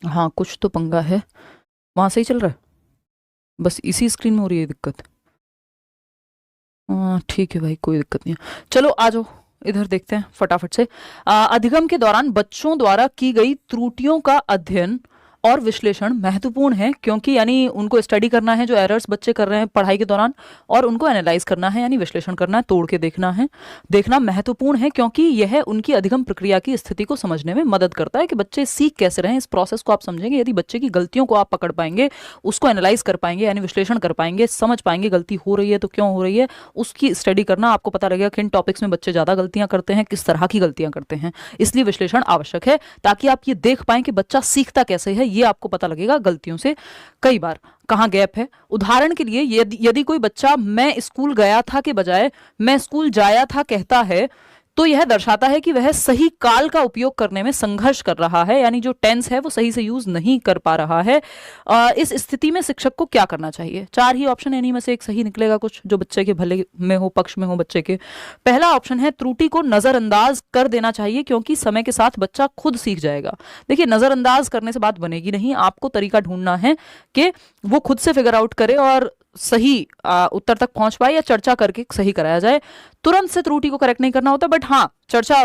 हाँ कुछ तो पंगा है। वहां से ही चल रहा है, बस इसी स्क्रीन में हो रही है दिक्कत। हाँ ठीक है भाई, कोई दिक्कत नहीं है। चलो आ जाओ, इधर देखते हैं फटाफट से। अधिगम के दौरान बच्चों द्वारा की गई त्रुटियों का अध्ययन और विश्लेषण महत्वपूर्ण है, क्योंकि यानी उनको स्टडी करना है जो एरर्स बच्चे कर रहे हैं पढ़ाई के दौरान, और उनको एनालाइज करना है यानी विश्लेषण करना है, तोड़ के देखना है। देखना महत्वपूर्ण है क्योंकि यह उनकी अधिगम प्रक्रिया की स्थिति को समझने में मदद करता है कि बच्चे सीख कैसे रहे हैं। इस प्रोसेस को आप समझेंगे, यदि बच्चे की गलतियों को आप पकड़ पाएंगे, उसको एनालाइज कर पाएंगे यानी विश्लेषण कर पाएंगे, समझ पाएंगे गलती हो रही है तो क्यों हो रही है, उसकी स्टडी करना, आपको पता लगेगा किन टॉपिक्स में बच्चे ज़्यादा गलतियां करते हैं, किस तरह की गलतियां करते हैं। इसलिए विश्लेषण आवश्यक है, ताकि आप ये देख पाएं कि बच्चा सीखता कैसे है, ये आपको पता लगेगा गलतियों से कई बार कहाँ गैप है। उदाहरण के लिए यदि यदि कोई बच्चा मैं स्कूल गया था के बजाय मैं स्कूल जाया था कहता है, तो यह दर्शाता है कि वह सही काल का उपयोग करने में संघर्ष कर रहा है, यानी जो टेंस है वो सही से यूज नहीं कर पा रहा है। इस स्थिति में शिक्षक को क्या करना चाहिए? चार ही ऑप्शन है, इन्हीं में से एक सही निकलेगा कुछ जो बच्चे के भले में हो, पक्ष में हो बच्चे के। पहला ऑप्शन है त्रुटि को नजरअंदाज कर देना चाहिए क्योंकि समय के साथ बच्चा खुद सीख जाएगा। देखिए नजरअंदाज करने से बात बनेगी नहीं, आपको तरीका ढूंढना है कि वो खुद से फिगर आउट करे और सही उत्तर तक पहुंच पाए, या चर्चा करके सही कराया जाए। तुरंत से त्रुटि को करेक्ट नहीं करना होता, बट हाँ चर्चा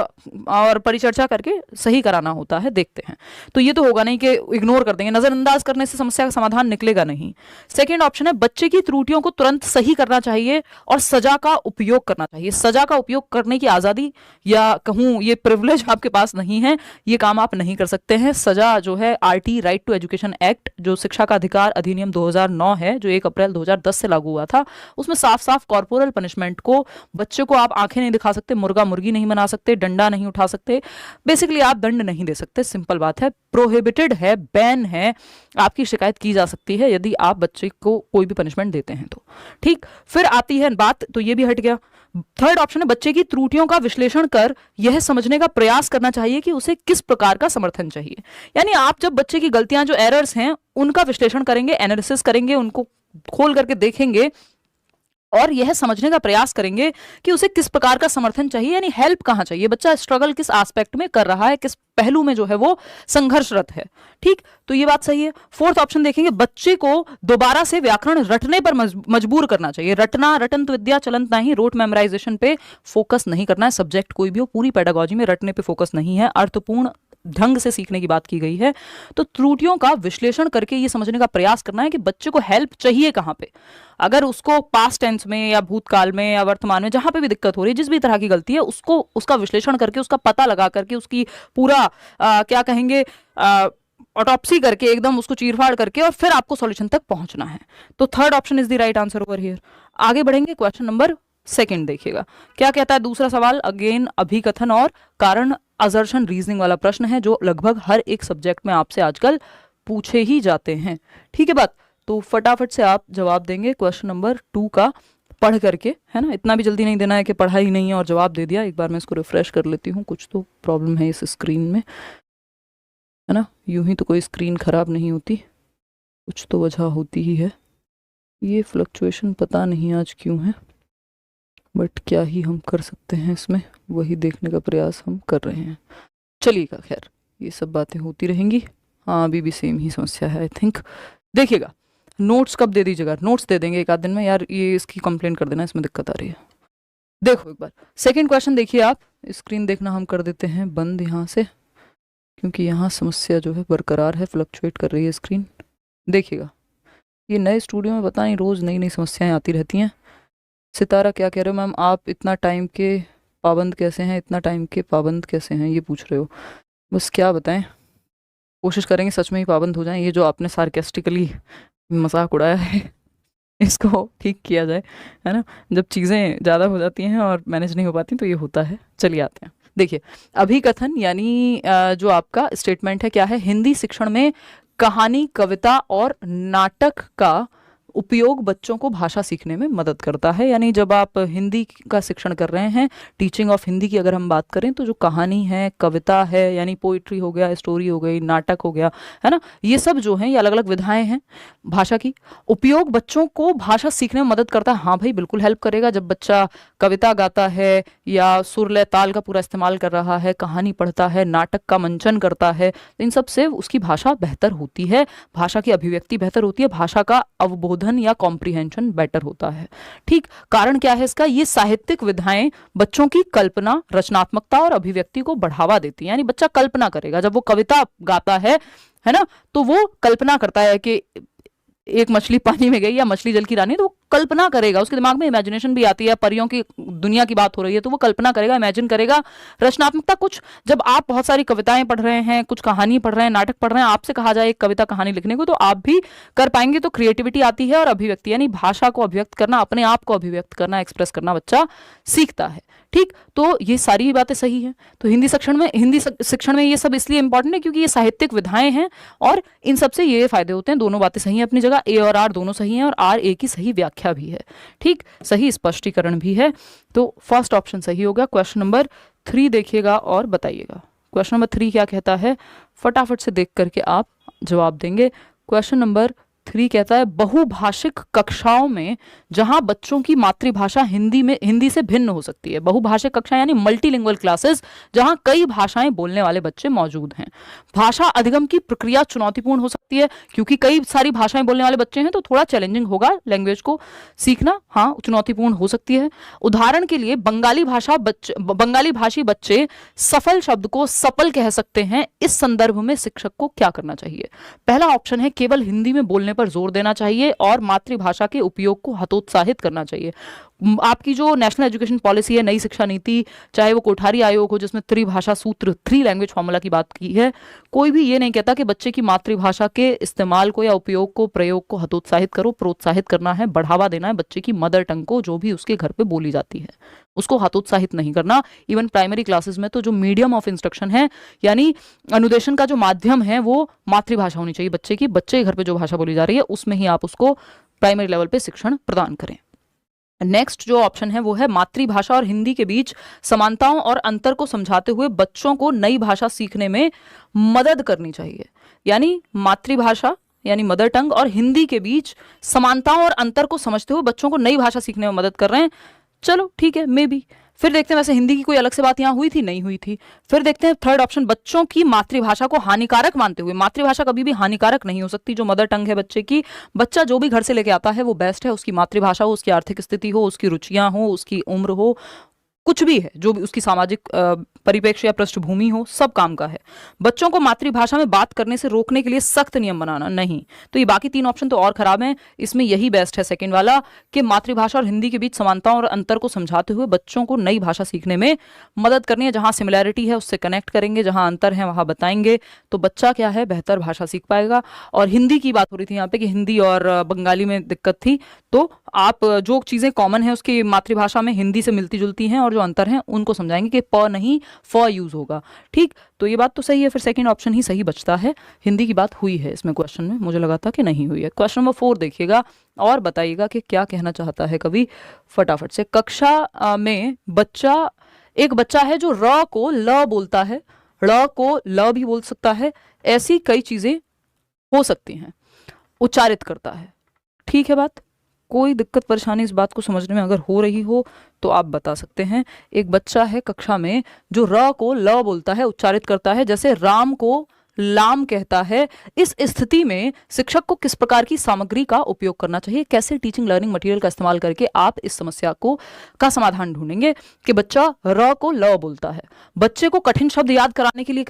और परिचर्चा करके सही कराना होता है। देखते हैं, तो ये तो होगा नहीं कि इग्नोर कर देंगे, नजरअंदाज करने से समस्या का समाधान निकलेगा नहीं। सेकंड ऑप्शन है बच्चे की त्रुटियों को तुरंत सही करना चाहिए और सजा का उपयोग करना चाहिए। सजा का उपयोग करने की आजादी या कहूं ये प्रिविलेज आपके पास नहीं है, ये काम आप नहीं कर सकते हैं। सजा जो है RT, right to education act, जो शिक्षा का अधिकार अधिनियम 2009 है, जो 1 अप्रैल 2010 से लागू हुआ था, उसमें साफ साफ कॉर्पोरल पनिशमेंट को, बच्चे को आप आंखें नहीं दिखा सकते, मुर्गा मुर्गी नहीं बना सकते, डंडा नहीं उठा सकते, बेसिकली आप दंड नहीं दे सकते। सिंपल बात है, प्रोहिबिटेड है, बैन है। आपकी शिकायत की जा सकती है यदि आप बच्चे को कोई भी पनिशमेंट देते हैं तो। ठीक, फिर आती है बात, तो ये भी हट गया। थर्ड ऑप्शन है बच्चे की त्रुटियों का विश्लेषण कर यह समझने का प्रयास करना चाहिए कि उसे किस प्रकार का समर्थन चाहिए। यानी आप जब बच्चे की गलतियां जो एरर्स हैं उनका विश्लेषण करेंगे, एनालिसिस करेंगे, उनको खोल करके देखेंगे और यह समझने का प्रयास करेंगे कि उसे किस प्रकार का समर्थन चाहिए, यानी हेल्प कहाँ चाहिए, बच्चा स्ट्रगल किस एस्पेक्ट में कर रहा है, किस पहलू में जो है वो संघर्षरत है। ठीक, तो ये बात सही है। फोर्थ ऑप्शन देखेंगे बच्चे को दोबारा से व्याकरण रटने पर मजबूर करना चाहिए। रटना, रटंत विद्या चलंत नहीं, रोट मेमोराइजेशन पे फोकस नहीं करना है। सब्जेक्ट कोई भी हो, पूरी पेडागोजी में रटने पे फोकस नहीं है, अर्थपूर्ण ढंग से सीखने की बात की गई है। तो त्रुटियों का विश्लेषण करके ये समझने का प्रयास करना है कि बच्चे को हेल्प चाहिए कहाँ पे। अगर उसको पास्ट टेंस में या भूतकाल में या वर्तमान में जहां पे भी दिक्कत हो रही है, जिस भी तरह की गलती है, उसको उसका विश्लेषण करके, उसका पता लगा करके, उसकी पूरा क्या कहेंगे ऑटोप्सी करके, एकदम उसको चीरफाड़ करके, और फिर आपको सॉल्यूशन तक पहुंचना है। तो third option is the right answer over here. आगे बढ़ेंगे, क्वेश्चन नंबर सेकंड देखिएगा क्या कहता है। दूसरा सवाल अगेन अभिकथन और कारण असर्शन रीजनिंग वाला प्रश्न है, जो लगभग हर एक सब्जेक्ट में आपसे आजकल पूछे ही जाते हैं। ठीक है बात, तो फटाफट से आप जवाब देंगे क्वेश्चन नंबर 2 का पढ़ करके, है ना। इतना भी जल्दी नहीं देना है कि पढ़ा ही नहीं है और जवाब दे दिया। एक बार मैं इसको रिफ्रेश कर लेती हूँ, कुछ तो प्रॉब्लम है इस स्क्रीन में, है ना। यूं ही तो कोई स्क्रीन खराब नहीं होती, कुछ तो वजह होती ही है। ये फ्लक्चुएशन पता नहीं आज क्यों है, बट क्या ही हम कर सकते हैं इसमें, वही देखने का प्रयास हम कर रहे हैं। चलिएगा, खैर ये सब बातें होती रहेंगी। हाँ अभी भी सेम ही समस्या है आई थिंक। देखिएगा, नोट्स कब दे दीजिएगा, नोट्स दे देंगे एक आध दिन में यार, ये इसकी कंप्लेंट कर देना, इसमें दिक्कत आ रही है। देखो एक बार सेकंड क्वेश्चन देखिए आप। स्क्रीन देखना हम कर देते हैं बंद यहाँ से, क्योंकि यहाँ समस्या जो है बरकरार है, फ्लक्चुएट कर रही है स्क्रीन। देखिएगा, ये नए स्टूडियो में पता नहीं रोज़ नई नई समस्याएं आती रहती हैं। सितारा क्या कह रहे हो मैम, आप इतना टाइम के पाबंद कैसे हैं, इतना टाइम के पाबंद कैसे हैं, ये पूछ रहे हो। बस क्या बताएं, कोशिश करेंगे सच में ही पाबंद हो जाएं। ये जो आपने सार्केस्टिकली मजाक उड़ाया है इसको ठीक किया जाए, है ना। जब चीज़ें ज़्यादा हो जाती हैं और मैनेज नहीं हो पाती तो ये होता है। चलिए आते हैं, देखिए अभिकथन यानी जो आपका स्टेटमेंट है क्या है, हिंदी शिक्षण में कहानी, कविता और नाटक का उपयोग बच्चों को भाषा सीखने में मदद करता है। यानी जब आप हिंदी का शिक्षण कर रहे हैं, टीचिंग ऑफ हिंदी की अगर हम बात करें, तो जो कहानी है, कविता है, यानी पोइट्री हो गया, स्टोरी हो गई, नाटक हो गया, है ना, ये सब जो हैं ये अलग अलग विधाएं हैं भाषा की। उपयोग बच्चों को भाषा सीखने में मदद करता है। हाँ भाई, बिल्कुल हेल्प करेगा। जब बच्चा कविता गाता है या सुर लय ताल का पूरा इस्तेमाल कर रहा है, कहानी पढ़ता है, नाटक का मंचन करता है, इन सब से उसकी भाषा बेहतर होती है, भाषा की अभिव्यक्ति बेहतर होती है, भाषा का अवबोधन या कॉम्प्रिहेंशन बेटर होता है। ठीक, कारण क्या है इसका? ये साहित्यिक विधाएं बच्चों की कल्पना, रचनात्मकता और अभिव्यक्ति को बढ़ावा देती है। यानी बच्चा कल्पना करेगा, जब वो कविता गाता है ना, तो वो कल्पना करता है कि एक मछली पानी में गई या मछली जल की रानी, तो वो कल्पना करेगा, उसके दिमाग में इमेजिनेशन भी आती है, परियों की दुनिया की बात हो रही है तो वो कल्पना करेगा, इमेजिन करेगा। रचनात्मकता, कुछ जब आप बहुत सारी कविताएं पढ़ रहे हैं, कुछ कहानी पढ़ रहे हैं, नाटक पढ़ रहे हैं, आपसे कहा जाए एक कविता कहानी लिखने को, तो आप भी कर पाएंगे। तो क्रिएटिविटी आती है और अभिव्यक्ति, यानी भाषा को अभिव्यक्त करना, अपने आप को अभिव्यक्त करना, एक्सप्रेस करना बच्चा सीखता है। ठीक, तो ये सारी बातें सही हैं। तो हिंदी शिक्षण में ये सब इसलिए इंपॉर्टेंट है क्योंकि ये साहित्यिक विधाएं हैं और इन सबसे ये फायदे होते हैं। दोनों बातें सही हैं अपनी जगह, ए और आर दोनों सही हैं और आर ए की सही व्याख्या भी है। ठीक, सही स्पष्टीकरण भी है। तो फर्स्ट ऑप्शन सही होगा। क्वेश्चन नंबर 3 देखिएगा और बताइएगा। क्वेश्चन नंबर 3 क्या कहता है, फटाफट से देख करके आप जवाब देंगे। क्वेश्चन नंबर 3 कहता है, बहुभाषिक कक्षाओं में जहां बच्चों की मातृभाषा हिंदी से भिन्न हो सकती है। बहुभाषिक कक्षा यानी मल्टीलिंगुअल क्लासेस, जहां कई भाषाएं बोलने वाले बच्चे मौजूद हैं। भाषा अधिगम की प्रक्रिया चुनौतीपूर्ण हो सकती है क्योंकि कई सारी भाषाएं बोलने वाले बच्चे हैं, तो थोड़ा चैलेंजिंग होगा लैंग्वेज को सीखना। हाँ, चुनौतीपूर्ण हो सकती है। उदाहरण के लिए बंगाली भाषी बच्चे सफल शब्द को सपल कह सकते हैं। इस संदर्भ में शिक्षक को क्या करना चाहिए? पहला ऑप्शन है, केवल हिंदी में बोलने पर जोर देना चाहिए और मातृभाषा के उपयोग को हतोत्साहित करना चाहिए। आपकी जो नेशनल एजुकेशन पॉलिसी है, नई शिक्षा नीति, चाहे वो कोठारी आयोग हो जिसमें त्रिभाषा सूत्र, 3 लैंग्वेज फॉर्मूला की बात की है, कोई भी ये नहीं कहता कि बच्चे की मातृभाषा के इस्तेमाल को या उपयोग को, प्रयोग को हतोत्साहित करो। प्रोत्साहित करना है, बढ़ावा देना है बच्चे की मदर टंग को, जो भी उसके घर पे बोली जाती है, उसको हतोत्साहित नहीं करना। इवन प्राइमरी क्लासेस में तो जो मीडियम ऑफ इंस्ट्रक्शन है, यानी अनुदेशन का जो माध्यम है, वो मातृभाषा होनी चाहिए बच्चे की। बच्चे के घर पे जो भाषा बोली जा रही है उसमें ही आप उसको प्राइमरी लेवल पे शिक्षण प्रदान करें। नेक्स्ट जो ऑप्शन है वो है, मातृभाषा और हिंदी के बीच समानताओं और अंतर को समझाते हुए बच्चों को नई भाषा सीखने में मदद करनी चाहिए। यानी मातृभाषा यानी मदर टंग और हिंदी के बीच समानताओं और अंतर को समझते हुए बच्चों को नई भाषा सीखने में मदद कर रहे हैं। चलो ठीक है, मे बी। फिर देखते हैं, वैसे हिंदी की कोई अलग से बात यहाँ हुई थी? नहीं हुई थी। फिर देखते हैं थर्ड ऑप्शन, बच्चों की मातृभाषा को हानिकारक मानते हुए। मातृभाषा कभी भी हानिकारक नहीं हो सकती। जो मदर टंग है बच्चे की, बच्चा जो भी घर से लेके आता है वो बेस्ट है। उसकी मातृभाषा हो, उसकी आर्थिक स्थिति हो, उसकी रुचियां हो, उसकी उम्र हो, कुछ भी है, जो भी उसकी सामाजिक परिप्रेक्ष्य या पृष्ठभूमि हो, सब काम का है। बच्चों को मातृभाषा में बात करने से रोकने के लिए सख्त नियम बनाना नहीं। तो ये बाकी 3 ऑप्शन तो और खराब हैं, इसमें यही बेस्ट है सेकंड वाला, कि मातृभाषा और हिंदी के बीच समानताओं और अंतर को समझाते हुए बच्चों को नई भाषा सीखने में मदद करनी है। जहां सिमिलैरिटी है उससे कनेक्ट करेंगे, जहां अंतर है वहां बताएंगे, तो बच्चा क्या है, बेहतर भाषा सीख पाएगा। और हिंदी की बात हो रही थी यहाँ पे कि हिंदी और बंगाली में दिक्कत थी, तो आप जो चीजें कॉमन है उसकी मातृभाषा में हिंदी से मिलती जुलती हैं और जो अंतर हैं उनको समझाएंगे कि प नहीं फ यूज होगा। ठीक, तो ये बात तो सही है। फिर सेकंड ऑप्शन ही सही बचता है। हिंदी की बात हुई है इसमें क्वेश्चन में, मुझे लगा था कि नहीं हुई है। क्वेश्चन नंबर 4 देखिएगा और बताइएगा कि क्या कहना चाहता है कवि फटाफट से। कक्षा में एक बच्चा है जो र को ल बोलता है, ड़ को ल भी बोल सकता है, ऐसी कई चीजें हो सकती हैं, उच्चारित करता है। ठीक है बात, कोई दिक्कत परेशानी इस बात को समझने में अगर हो रही हो तो आप बता सकते हैं। एक बच्चा है कक्षा में जो र को ल बोलता है, उच्चारित करता है, जैसे राम को लाम कहता है। इस स्थिति में शिक्षक को किस प्रकार की सामग्री का उपयोग करना चाहिए? कैसे टीचिंग लर्निंग मटेरियल का इस्तेमाल करके आप इस समस्या का समाधान ढूंढेंगे कि बच्चा र को ल बोलता है। बच्चे को कठिन शब्द याद करने के लिए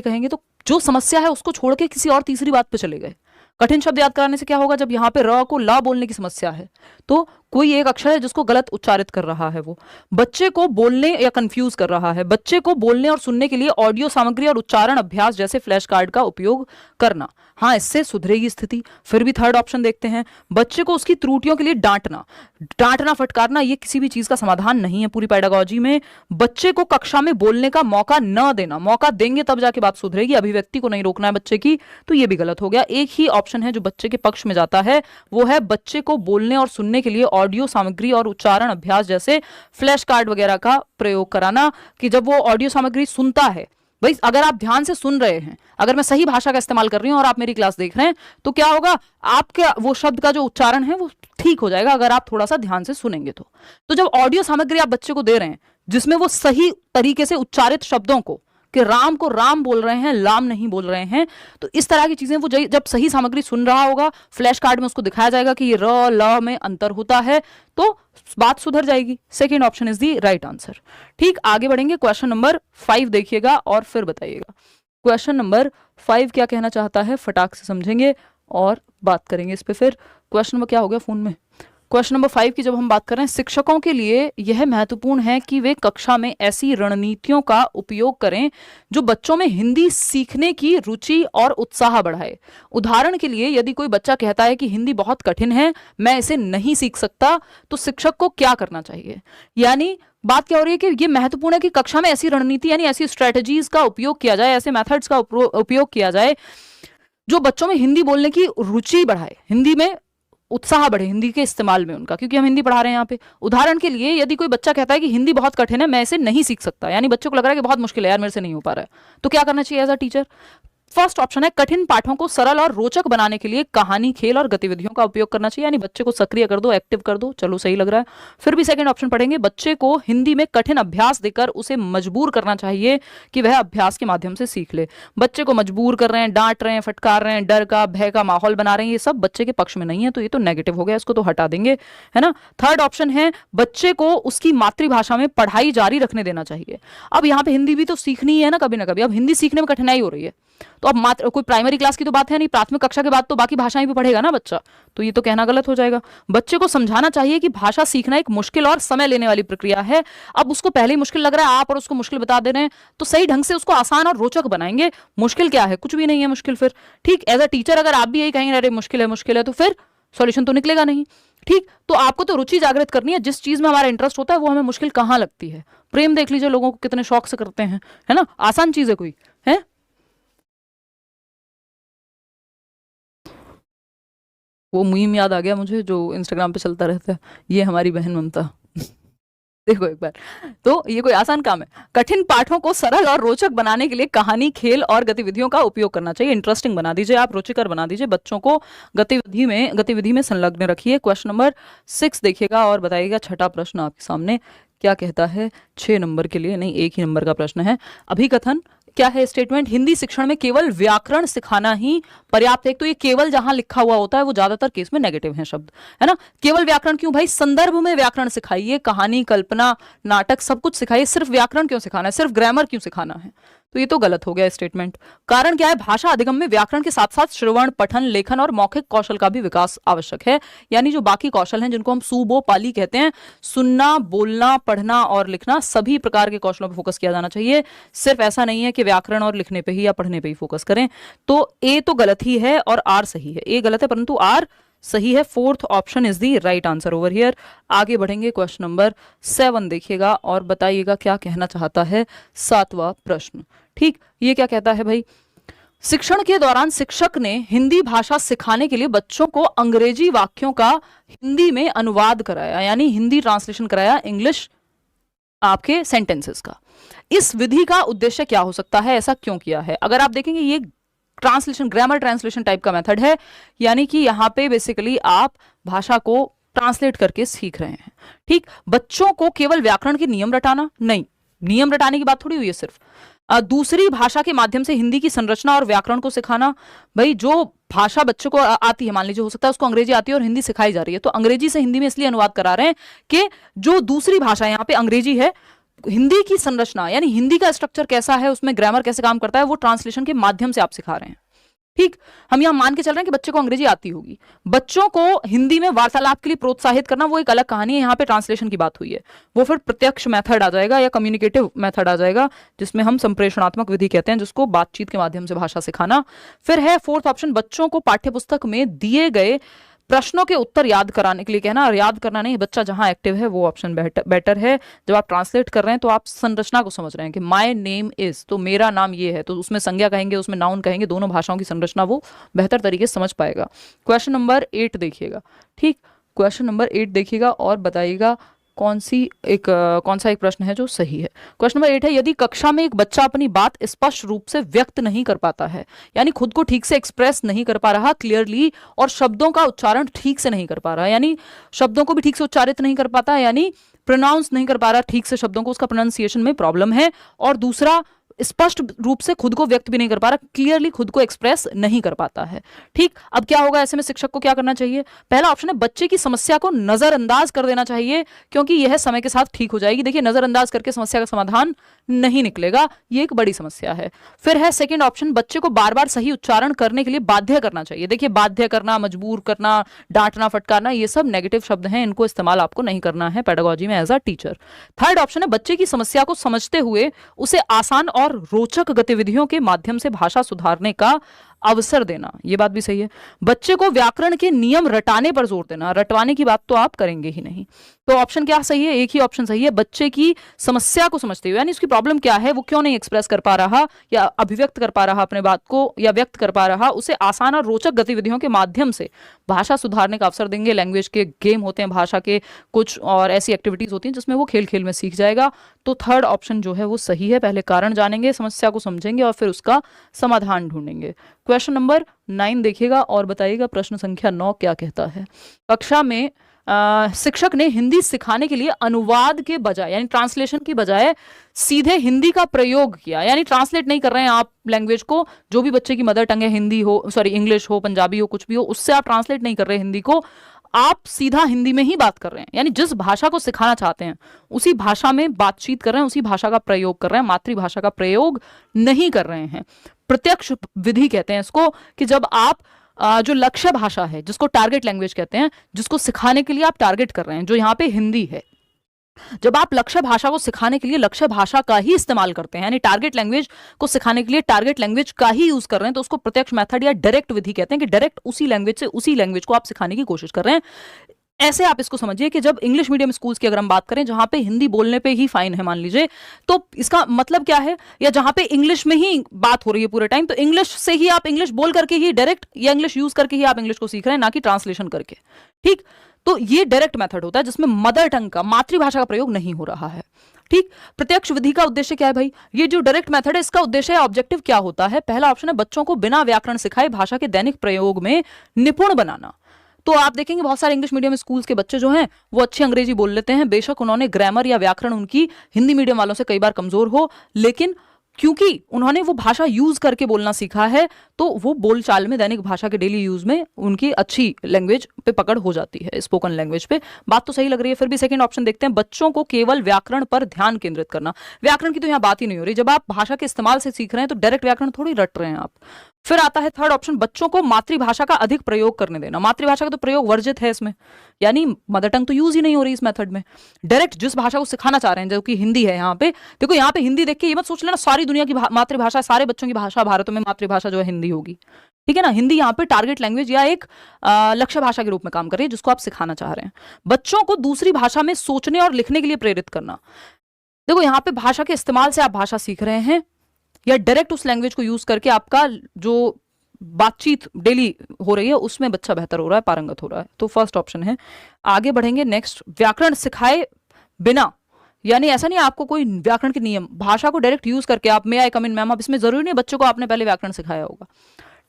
कहेंगे, तो जो समस्या है उसको छोड़ के किसी और तीसरी बात पे चले गए। कठिन शब्द याद कराने से क्या होगा? जब यहाँ पे र को ला बोलने की समस्या है तो कोई एक अक्षर है जिसको गलत उच्चारित कर रहा है, वो बच्चे को बोलने या कंफ्यूज कर रहा है। बच्चे को बोलने और सुनने के लिए ऑडियो सामग्री और उच्चारण अभ्यास जैसे फ्लैश कार्ड का उपयोग करना, हाँ, इससे सुधरेगी स्थिति। फिर भी थर्ड ऑप्शन देखते हैं, बच्चे को उसकी त्रुटियों के लिए डांटना फटकारना, ये किसी भी चीज का समाधान नहीं है पूरी पेडागोजी में। बच्चे को कक्षा में बोलने का मौका न देना, मौका देंगे तब जाके बात सुधरेगी, अभिव्यक्ति को नहीं रोकना है बच्चे की, तो ये भी गलत हो गया। एक ही ऑप्शन ऑप्शन है जो बच्चे के पक्ष में जाता है वो है बच्चे को बोलने और सुनने के लिए ऑडियो सामग्री और उच्चारण अभ्यास जैसे फ्लैश कार्ड वगैरह का प्रयोग कराना, कि जब वो ऑडियो सामग्री सुनता है, भाई अगर आप ध्यान से सुन रहे हैं, अगर मैं सही भाषा का इस्तेमाल कर रही हूं और आप मेरी क्लास देख रहे हैं, तो क्या होगा, आपके वो शब्द का जो उच्चारण है वो ठीक हो जाएगा अगर आप थोड़ा सा ध्यान से सुनेंगे तो जब ऑडियो सामग्री आप बच्चे को दे रहे हैं जिसमें वो सही तरीके से उच्चारित शब्दों को, कि राम को राम बोल रहे हैं, लाम नहीं बोल रहे हैं, तो इस तरह की चीजें वो जब सही सामग्री सुन रहा होगा, फ्लैश कार्ड में उसको दिखाया जाएगा कि ये र ल में अंतर होता है, तो बात सुधर जाएगी। Second option is the right answer. ठीक, आगे बढ़ेंगे। क्वेश्चन नंबर 5 देखिएगा और फिर बताइएगा। क्वेश्चन नंबर 5 क्या कहना चाहता है, फटाक से समझेंगे और बात करेंगे इस पे। फिर क्वेश्चन नंबर क्या हो गया फोन में, क्वेश्चन नंबर 5 की जब हम बात कर रहे हैं, शिक्षकों के लिए यह महत्वपूर्ण है कि वे कक्षा में ऐसी रणनीतियों का उपयोग करें जो बच्चों में हिंदी सीखने की रुचि और उत्साह बढ़ाए। उदाहरण के लिए, यदि कोई बच्चा कहता है कि हिंदी बहुत कठिन है, मैं इसे नहीं सीख सकता, तो शिक्षक को क्या करना चाहिए। यानी बात क्या हो रही है कि ये महत्वपूर्ण है कि कक्षा में ऐसी रणनीति यानी ऐसी स्ट्रेटजीज का उपयोग किया जाए, ऐसे मेथड्स का उपयोग किया जाए जो बच्चों में हिंदी बोलने की रुचि बढ़ाए, हिंदी में उत्साह बढ़े, हिंदी के इस्तेमाल में उनका, क्योंकि हम हिंदी पढ़ा रहे हैं यहाँ पे। उदाहरण के लिए, यदि कोई बच्चा कहता है कि हिंदी बहुत कठिन है, मैं इसे नहीं सीख सकता, यानी बच्चे को लग रहा है कि बहुत मुश्किल है यार, मेरे से नहीं हो पा रहा है, तो क्या करना चाहिए as a teacher. First option है कठिन पाठों को सरल और रोचक बनाने के लिए कहानी, खेल और गतिविधियों का उपयोग करना चाहिए, यानी बच्चे को सक्रिय कर दो, एक्टिव कर दो। चलो सही लग रहा है। फिर भी सेकंड ऑप्शन पढ़ेंगे, बच्चे को हिंदी में कठिन अभ्यास देकर उसे मजबूर करना चाहिए कि वह अभ्यास के माध्यम से सीख ले। बच्चे को मजबूर कर रहे हैं, डांट रहे हैं, फटकार रहे हैं, डर का भय का माहौल बना रहे हैं, ये सब बच्चे के पक्ष में नहीं है, तो ये तो नेगेटिव हो गया, इसको तो हटा देंगे, है ना। थर्ड ऑप्शन है बच्चे को उसकी मातृभाषा में पढ़ाई जारी रखने देना चाहिए। अब यहाँ पे हिंदी भी तो सीखनी ही है ना कभी ना कभी, अब हिंदी सीखने में कठिनाई हो रही है, तो अब मात्र कोई प्राइमरी क्लास की तो बात है नहीं, प्राथमिक कक्षा के बाद तो बाकी भाषाएं भी पढ़ेगा ना बच्चा, तो ये तो कहना गलत हो जाएगा। बच्चे को समझाना चाहिए कि भाषा सीखना एक मुश्किल और समय लेने वाली प्रक्रिया है। अब उसको पहले ही मुश्किल लग रहा है, आप और उसको मुश्किल बता दे रहे हैं, तो सही ढंग से उसको आसान और रोचक बनाएंगे। मुश्किल क्या है, कुछ भी नहीं है मुश्किल। फिर ठीक, एज अ टीचर अगर आप भी यही कहेंगे अरे मुश्किल है, तो फिर सॉल्यूशन तो निकलेगा नहीं। ठीक, तो आपको तो रुचि जागृत करनी है, जिस चीज में हमारा इंटरेस्ट होता है वो हमें मुश्किल कहाँ लगती है। प्रेम देख लीजिए, लोगों को कितने शौक से करते हैं, है ना, आसान चीज है कोई, है। वो मीम याद आ गया मुझे जो इंस्टाग्राम पे चलता रहता है, ये हमारी बहन ममता देखो एक बार, तो ये कोई आसान काम है। कठिन पाठों को सरल और रोचक बनाने के लिए कहानी, खेल और गतिविधियों का उपयोग करना चाहिए। इंटरेस्टिंग बना दीजिए, आप रुचिकर बना दीजिए, बच्चों को गतिविधि में संलग्न रखिए। क्वेश्चन नंबर 6 देखिएगा और बताइएगा। छठा प्रश्न आपके सामने क्या कहता है, 6 नंबर के लिए नहीं, 1 ही नंबर का प्रश्न है। अभिकथन क्या है स्टेटमेंट, हिंदी शिक्षण में केवल व्याकरण सिखाना ही पर्याप्त है। एक तो ये केवल जहां लिखा हुआ होता है वो ज्यादातर केस में नेगेटिव है शब्द, है ना। केवल व्याकरण क्यों भाई, संदर्भ में व्याकरण सिखाइए, कहानी, कल्पना, नाटक सब कुछ सिखाइए, सिर्फ व्याकरण क्यों सिखाना है, सिर्फ ग्रामर क्यों सिखाना है, तो ये तो गलत हो गया स्टेटमेंट। कारण क्या है, भाषा अधिगम में व्याकरण के साथ साथ श्रवण, पठन, लेखन और मौखिक कौशल का भी विकास आवश्यक है। यानी जो बाकी कौशल हैं जिनको हम सुबो पाली कहते हैं, सुनना, बोलना, पढ़ना और लिखना, सभी प्रकार के कौशलों पर फोकस किया जाना चाहिए। सिर्फ ऐसा नहीं है कि व्याकरण और लिखने पे ही या पढ़ने पे ही फोकस करें। तो ए तो गलत ही है और आर सही है। ए गलत है परंतु आर सही है। Fourth option is the right answer over here. आगे बढ़ेंगे, क्वेश्चन नंबर 7 देखिएगा और बताइएगा क्या कहना चाहता है 7वां प्रश्न। ठीक, ये क्या कहता है भाई, शिक्षण के दौरान शिक्षक ने हिंदी भाषा सिखाने के लिए बच्चों को अंग्रेजी वाक्यों का हिंदी में अनुवाद कराया, यानी हिंदी ट्रांसलेशन कराया इंग्लिश आपके सेंटेंसेस का। इस विधि का उद्देश्य क्या हो सकता है, ऐसा क्यों किया है। अगर आप देखेंगे ये ट्रांसलेशन, ग्रामर ट्रांसलेशन टाइप का मेथड है, यानी कि यहाँ पे बेसिकली आप भाषा को ट्रांसलेट करके सीख रहे हैं। ठीक, बच्चों को केवल व्याकरण के नियम रटाना नहीं, नियम रटाने की बात थोड़ी हुई है सिर्फ, दूसरी भाषा के माध्यम से हिंदी की संरचना और व्याकरण को सिखाना। भाई जो भाषा बच्चों को आती है, मान लीजिए हो सकता है उसको अंग्रेजी आती है और हिंदी सिखाई जा रही है, तो अंग्रेजी से हिंदी में इसलिए अनुवाद करा रहे हैं कि जो दूसरी भाषा यहाँ पे अंग्रेजी है, हिंदी की संरचना यानी हिंदी का स्ट्रक्चर कैसा है, उसमें ग्रामर कैसे काम करता है, वो ट्रांसलेशन के माध्यम से आप सिखा रहे हैं। ठीक, हम यहां मान के चल रहे हैं कि बच्चे को अंग्रेजी आती होगी, बच्चों को हिंदी में वार्तालाप के लिए प्रोत्साहित करना वो एक अलग कहानी है। यहाँ पे ट्रांसलेशन की बात हुई है, वो फिर प्रत्यक्ष मेथड आ जाएगा या कम्युनिकेटिव मेथड आ जाएगा, जिसमें हम संप्रेषणात्मक विधि कहते हैं, जिसको बातचीत के माध्यम से भाषा सिखाना। फिर है फोर्थ ऑप्शन, बच्चों को पाठ्यपुस्तक में दिए गए प्रश्नों के उत्तर याद कराने के लिए कहना, और याद करना नहीं, बच्चा जहां एक्टिव है वो ऑप्शन बेटर है। जब आप ट्रांसलेट कर रहे हैं तो आप संरचना को समझ रहे हैं कि माय नेम इज, तो मेरा नाम ये है, तो उसमें संज्ञा कहेंगे, उसमें नाउन कहेंगे, दोनों भाषाओं की संरचना वो बेहतर तरीके से समझ पाएगा। क्वेश्चन नंबर 8 देखिएगा। ठीक, क्वेश्चन नंबर 8 देखिएगा और बताइएगा कौन सा एक प्रश्न है जो सही है। क्वेश्चन नंबर 8 है, यदि कक्षा में एक बच्चा अपनी बात स्पष्ट रूप से व्यक्त नहीं कर पाता है, यानी खुद को ठीक से एक्सप्रेस नहीं कर पा रहा क्लियरली, और शब्दों का उच्चारण ठीक से नहीं कर पा रहा, यानी शब्दों को भी ठीक से उच्चारित नहीं कर पाता, यानी प्रोनाउंस नहीं कर पा रहा ठीक से शब्दों को, उसका प्रोनाउंसिएशन में प्रॉब्लम है, और दूसरा स्पष्ट रूप से खुद को व्यक्त भी नहीं कर पा रहा, क्लियरली खुद को एक्सप्रेस नहीं कर पाता है। ठीक, अब क्या होगा, ऐसे में शिक्षक को क्या करना चाहिए? पहला ऑप्शन है, बच्चे की समस्या को नजरअंदाज कर देना चाहिए, क्योंकि यह समय के साथ ठीक हो जाएगी। देखिए, नजरअंदाज करके समस्या का समाधान नहीं निकलेगा, ये एक बड़ी समस्या है। फिर है सेकंड ऑप्शन, बच्चे को बार बार सही उच्चारण करने के लिए बाध्य करना चाहिए। देखिए, बाध्य करना, मजबूर करना, डांटना, फटकारना, ये सब नेगेटिव शब्द हैं, इनको इस्तेमाल आपको नहीं करना है पेडागोजी में as a teacher. Third option है, बच्चे की समस्या को समझते हुए उसे आसान और रोचक गतिविधियों के माध्यम से भाषा सुधारने का अवसर देना। ये बात भी सही है। बच्चे को व्याकरण के नियम रटाने पर जोर देना, रटवाने की बात तो आप करेंगे ही नहीं। तो ऑप्शन क्या सही है? एक ही ऑप्शन सही है, बच्चे की समस्या को समझते हुए, यानी उसकी प्रॉब्लम क्या है, वो क्यों नहीं एक्सप्रेस कर पा रहा या अभिव्यक्त कर पा रहा अपने बात को, या व्यक्त कर पा रहा, उसे आसान और रोचक गतिविधियों के माध्यम से भाषा सुधारने का अवसर देंगे। लैंग्वेज के गेम होते हैं, भाषा के कुछ और ऐसी एक्टिविटीज होती हैं जिसमें वो खेल खेल में सीख जाएगा। तो थर्ड ऑप्शन जो है वो सही है। पहले कारण जानेंगे, समस्या को समझेंगे और फिर उसका समाधान ढूंढेंगे। क्वेश्चन नंबर 9 देखिएगा और बताइएगा प्रश्न संख्या 9 क्या कहता है। कक्षा में शिक्षक ने हिंदी सिखाने के लिए अनुवाद के बजाय, यानी ट्रांसलेशन की बजाय सीधे हिंदी का प्रयोग किया, यानी ट्रांसलेट नहीं कर रहे हैं आप लैंग्वेज को, जो भी बच्चे की मदर टंग है, हिंदी हो, सॉरी इंग्लिश हो, पंजाबी हो, कुछ भी हो, उससे आप ट्रांसलेट नहीं कर रहे हिंदी को, आप सीधा हिंदी में ही बात कर रहे हैं, यानी जिस भाषा को सिखाना चाहते हैं उसी भाषा में बातचीत कर रहे हैं, उसी भाषा का प्रयोग कर रहे हैं, मातृभाषा का प्रयोग नहीं कर रहे हैं। प्रत्यक्ष विधि कहते हैं इसको, कि जब आप जो लक्ष्य भाषा है, जिसको टारगेट लैंग्वेज कहते हैं, जिसको सिखाने के लिए आप टारगेट कर रहे हैं, जो यहाँ पे हिंदी है, जब आप लक्ष्य भाषा को सिखाने के लिए लक्ष्य भाषा का ही इस्तेमाल करते हैं, यानी टारगेट लैंग्वेज को सिखाने के लिए टारगेट लैंग्वेज का ही यूज कर रहे हैं, तो उसको प्रत्यक्ष मेथड या डायरेक्ट विधि कहते हैं, कि डायरेक्ट उसी लैंग्वेज से उसी लैंग्वेज को आप सिखाने की कोशिश कर रहे हैं। ऐसे आप इसको समझिए कि जब इंग्लिश मीडियम स्कूल्स की अगर हम बात करें, जहां पे हिंदी बोलने पे ही फाइन है मान लीजिए, तो इसका मतलब क्या है, या जहां पे इंग्लिश में ही बात हो रही है पूरे टाइम, तो इंग्लिश से ही आप इंग्लिश बोल करके ही डायरेक्ट, या इंग्लिश यूज करके ही आप इंग्लिश को सीख रहे हैं, ना कि ट्रांसलेशन करके। ठीक, तो ये डायरेक्ट मेथड होता है जिसमें मदर टंग का, मातृभाषा का प्रयोग नहीं हो रहा है। ठीक, प्रत्यक्ष विधि का उद्देश्य क्या है भाई? ये जो डायरेक्ट मेथड है, इसका उद्देश्य है, ऑब्जेक्टिव क्या होता है? पहला ऑप्शन है, बच्चों को बिना व्याकरण सिखाए भाषा के दैनिक प्रयोग में निपुण बनाना। तो आप देखेंगे बहुत सारे इंग्लिश मीडियम स्कूल्स के बच्चे जो हैं वो अच्छी अंग्रेजी बोल लेते हैं, बेशक उन्होंने ग्रामर या व्याकरण उनकी हिंदी मीडियम वालों से कई बार कमजोर हो, लेकिन क्योंकि उन्होंने वो भाषा यूज करके बोलना सीखा है, तो वो बोलचाल में, दैनिक भाषा के डेली यूज में उनकी अच्छी लैंग्वेज पे पकड़ हो जाती है, स्पोकन लैंग्वेज पे। बात तो सही लग रही है। फिर भी सेकंड ऑप्शन देखते हैं, बच्चों को केवल व्याकरण पर ध्यान केंद्रित करना। व्याकरण की तो यहाँ बात ही नहीं हो रही, जब आप भाषा के इस्तेमाल से सीख रहे हैं तो डायरेक्ट व्याकरण थोड़ी रट रहे हैं आप। फिर आता है थर्ड ऑप्शन, बच्चों को मातृभाषा का अधिक प्रयोग करने देना। मातृभाषा का तो प्रयोग वर्जित है इसमें, यानी मदर टंग तो यूज ही नहीं हो रही इस मेथड में। डायरेक्ट जिस भाषा को सिखाना चाह रहे हैं, जो कि हिंदी है, यहाँ पे देखो, यहाँ पे हिंदी देख के ये मत सोच लेना सारी दुनिया की मातृभाषा, सारे बच्चों की भाषा, भारत में मातृभाषा जो है हिंदी होगी। ठीक है ना, हिंदी यहाँ पे टारगेट लैंग्वेज या एक लक्ष्य भाषा के रूप में काम कर रही है, जिसको आप सिखाना चाह रहे हैं। बच्चों को दूसरी भाषा में सोचने और लिखने के लिए प्रेरित करना। देखो, यहाँ पे भाषा के इस्तेमाल से आप भाषा सीख रहे हैं, या डायरेक्ट उस लैंग्वेज को यूज करके आपका जो बातचीत डेली हो रही है उसमें बच्चा बेहतर हो रहा है, पारंगत हो रहा है। तो फर्स्ट ऑप्शन है। आगे बढ़ेंगे, नेक्स्ट, व्याकरण सिखाए बिना, यानी ऐसा नहीं आपको कोई व्याकरण के नियम, भाषा को डायरेक्ट यूज करके आप, मे आई कम इन मैम, अब इसमें जरूरी नहीं बच्चों को आपने पहले व्याकरण सिखाया होगा।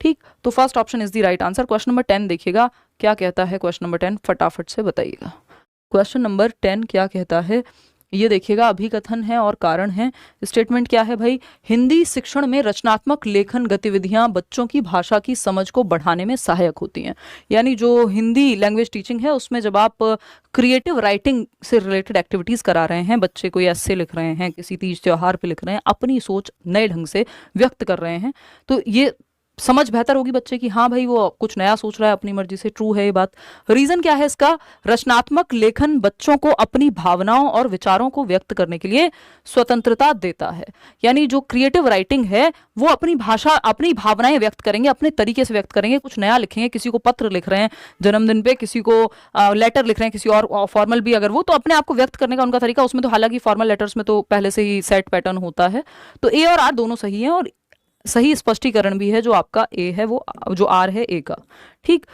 ठीक, तो first option is the right answer. Question number 10 देखिएगा क्या कहता है। क्वेश्चन नंबर 10 फटाफट से बताइएगा। क्वेश्चन नंबर 10 क्या कहता है, ये देखिएगा, अभिकथन है और कारण है। स्टेटमेंट क्या है भाई, हिंदी शिक्षण में रचनात्मक लेखन गतिविधियां बच्चों की भाषा की समझ को बढ़ाने में सहायक होती हैं। यानी जो हिंदी लैंग्वेज टीचिंग है उसमें जब आप क्रिएटिव राइटिंग से रिलेटेड एक्टिविटीज करा रहे हैं, बच्चे कोई ऐसे लिख रहे हैं, किसी तीज त्योहार पे लिख रहे हैं, अपनी सोच नए ढंग से व्यक्त कर रहे हैं, तो ये समझ बेहतर होगी बच्चे की, हाँ भाई वो कुछ नया सोच रहा है अपनी मर्जी से, ट्रू है ये बात। रीजन क्या है इसका? रचनात्मक लेखन बच्चों को अपनी भावनाओं और विचारों को व्यक्त करने के लिए स्वतंत्रता देता है। यानी जो क्रिएटिव राइटिंग है वो अपनी भाषा, अपनी भावनाएं व्यक्त करेंगे, अपने तरीके से व्यक्त करेंगे, कुछ नया लिखेंगे। किसी को पत्र लिख रहे हैं जन्मदिन पे, किसी को लेटर लिख रहे हैं, किसी और फॉर्मल भी अगर वो, तो अपने आप को व्यक्त करने का उनका तरीका, उसमें तो हालांकि फॉर्मल लेटर्स में तो पहले से ही सेट पैटर्न होता है। तो ए और आर दोनों सही है, और सही स्पष्टीकरण भी है जो आपका ए है, वो जो आर है ए का। ठीक,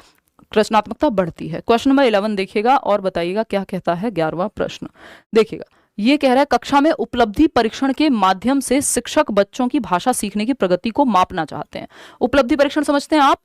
रचनात्मकता बढ़ती है। क्वेश्चन नंबर 11 देखिएगा और बताइएगा क्या कहता है 11वां प्रश्न। देखिएगा, ये कह रहा है कक्षा में उपलब्धि परीक्षण के माध्यम से शिक्षक बच्चों की भाषा सीखने की प्रगति को मापना चाहते हैं। उपलब्धि परीक्षण समझते हैं आप,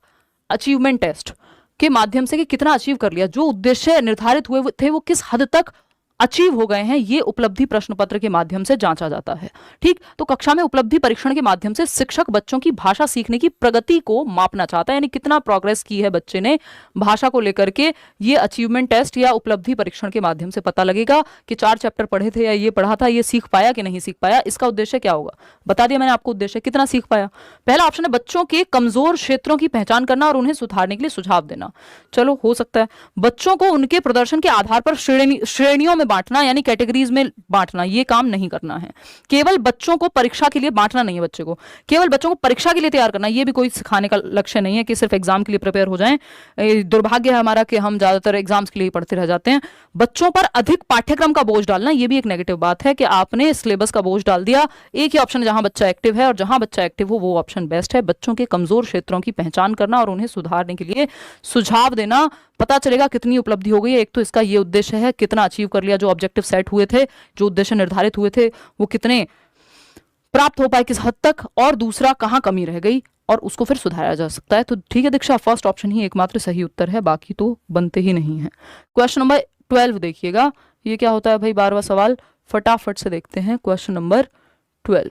अचीवमेंट टेस्ट के माध्यम से कि कितना अचीव कर लिया, जो उद्देश्य निर्धारित हुए थे वो किस हद तक अचीव हो गए हैं, ये उपलब्धि प्रश्न पत्र के माध्यम से जांचा जाता है। ठीक, तो कक्षा में उपलब्धि परीक्षण के माध्यम से शिक्षक बच्चों की भाषा सीखने की प्रगति को मापना चाहता है, यानी कितना प्रोग्रेस की है बच्चे ने भाषा को लेकर के। ये अचीवमेंट टेस्ट या उपलब्धि परीक्षण के माध्यम से पता लगेगा कि 4 चैप्टर पढ़े थे या ये पढ़ा था, ये सीख पाया कि नहीं सीख पाया। इसका उद्देश्य क्या होगा बता दिया मैंने आपको, उद्देश्य कितना सीख पाया। पहला ऑप्शन है बच्चों के कमजोर क्षेत्रों की पहचान करना और उन्हें सुधारने के लिए सुझाव देना। चलो हो सकता है बच्चों को उनके प्रदर्शन के आधार पर श्रेणियों में बांटना, यानी कैटेगरीज में बांटना, ये काम नहीं करना है। केवल बच्चों को परीक्षा के लिए बांटना नहीं है, बच्चे को केवल बच्चों को परीक्षा के लिए तैयार करना, ये भी कोई सिखाने का लक्ष्य नहीं है कि सिर्फ एग्जाम के लिए प्रिपेयर हो जाएं। दुर्भाग्य है हमारा कि हम ज्यादातर एग्जाम्स के लिए पढ़ते रह जाते हैं। बच्चों पर अधिक पाठ्यक्रम का बोझ डालना, ये भी एक नेगेटिव बात है कि आपने सिलेबस का बोझ डाल दिया। एक ही ऑप्शन है जहां बच्चा एक्टिव है, और जहां बच्चा एक्टिव हो वो ऑप्शन बेस्ट है। बच्चों के कमजोर क्षेत्रों की पहचान करना और उन्हें सुधारने के लिए सुझाव देना, पता चलेगा कितनी उपलब्धि हो गई है। एक तो इसका ये उद्देश्य है कितना अचीव कर लिया, जो ऑब्जेक्टिव सेट हुए थे, जो उद्देश्य निर्धारित हुए थे वो कितने प्राप्त हो पाए, किस हद तक, और दूसरा कहां कमी रह गई और उसको फिर सुधारा जा सकता है। तो ठीक है दीक्षा, फर्स्ट ऑप्शन ही एकमात्र सही उत्तर है, बाकी तो बनते ही नहीं है। क्वेश्चन नंबर 12 देखिएगा, ये क्या होता है भाई 12वां सवाल, फटाफट से देखते हैं। क्वेश्चन नंबर 12,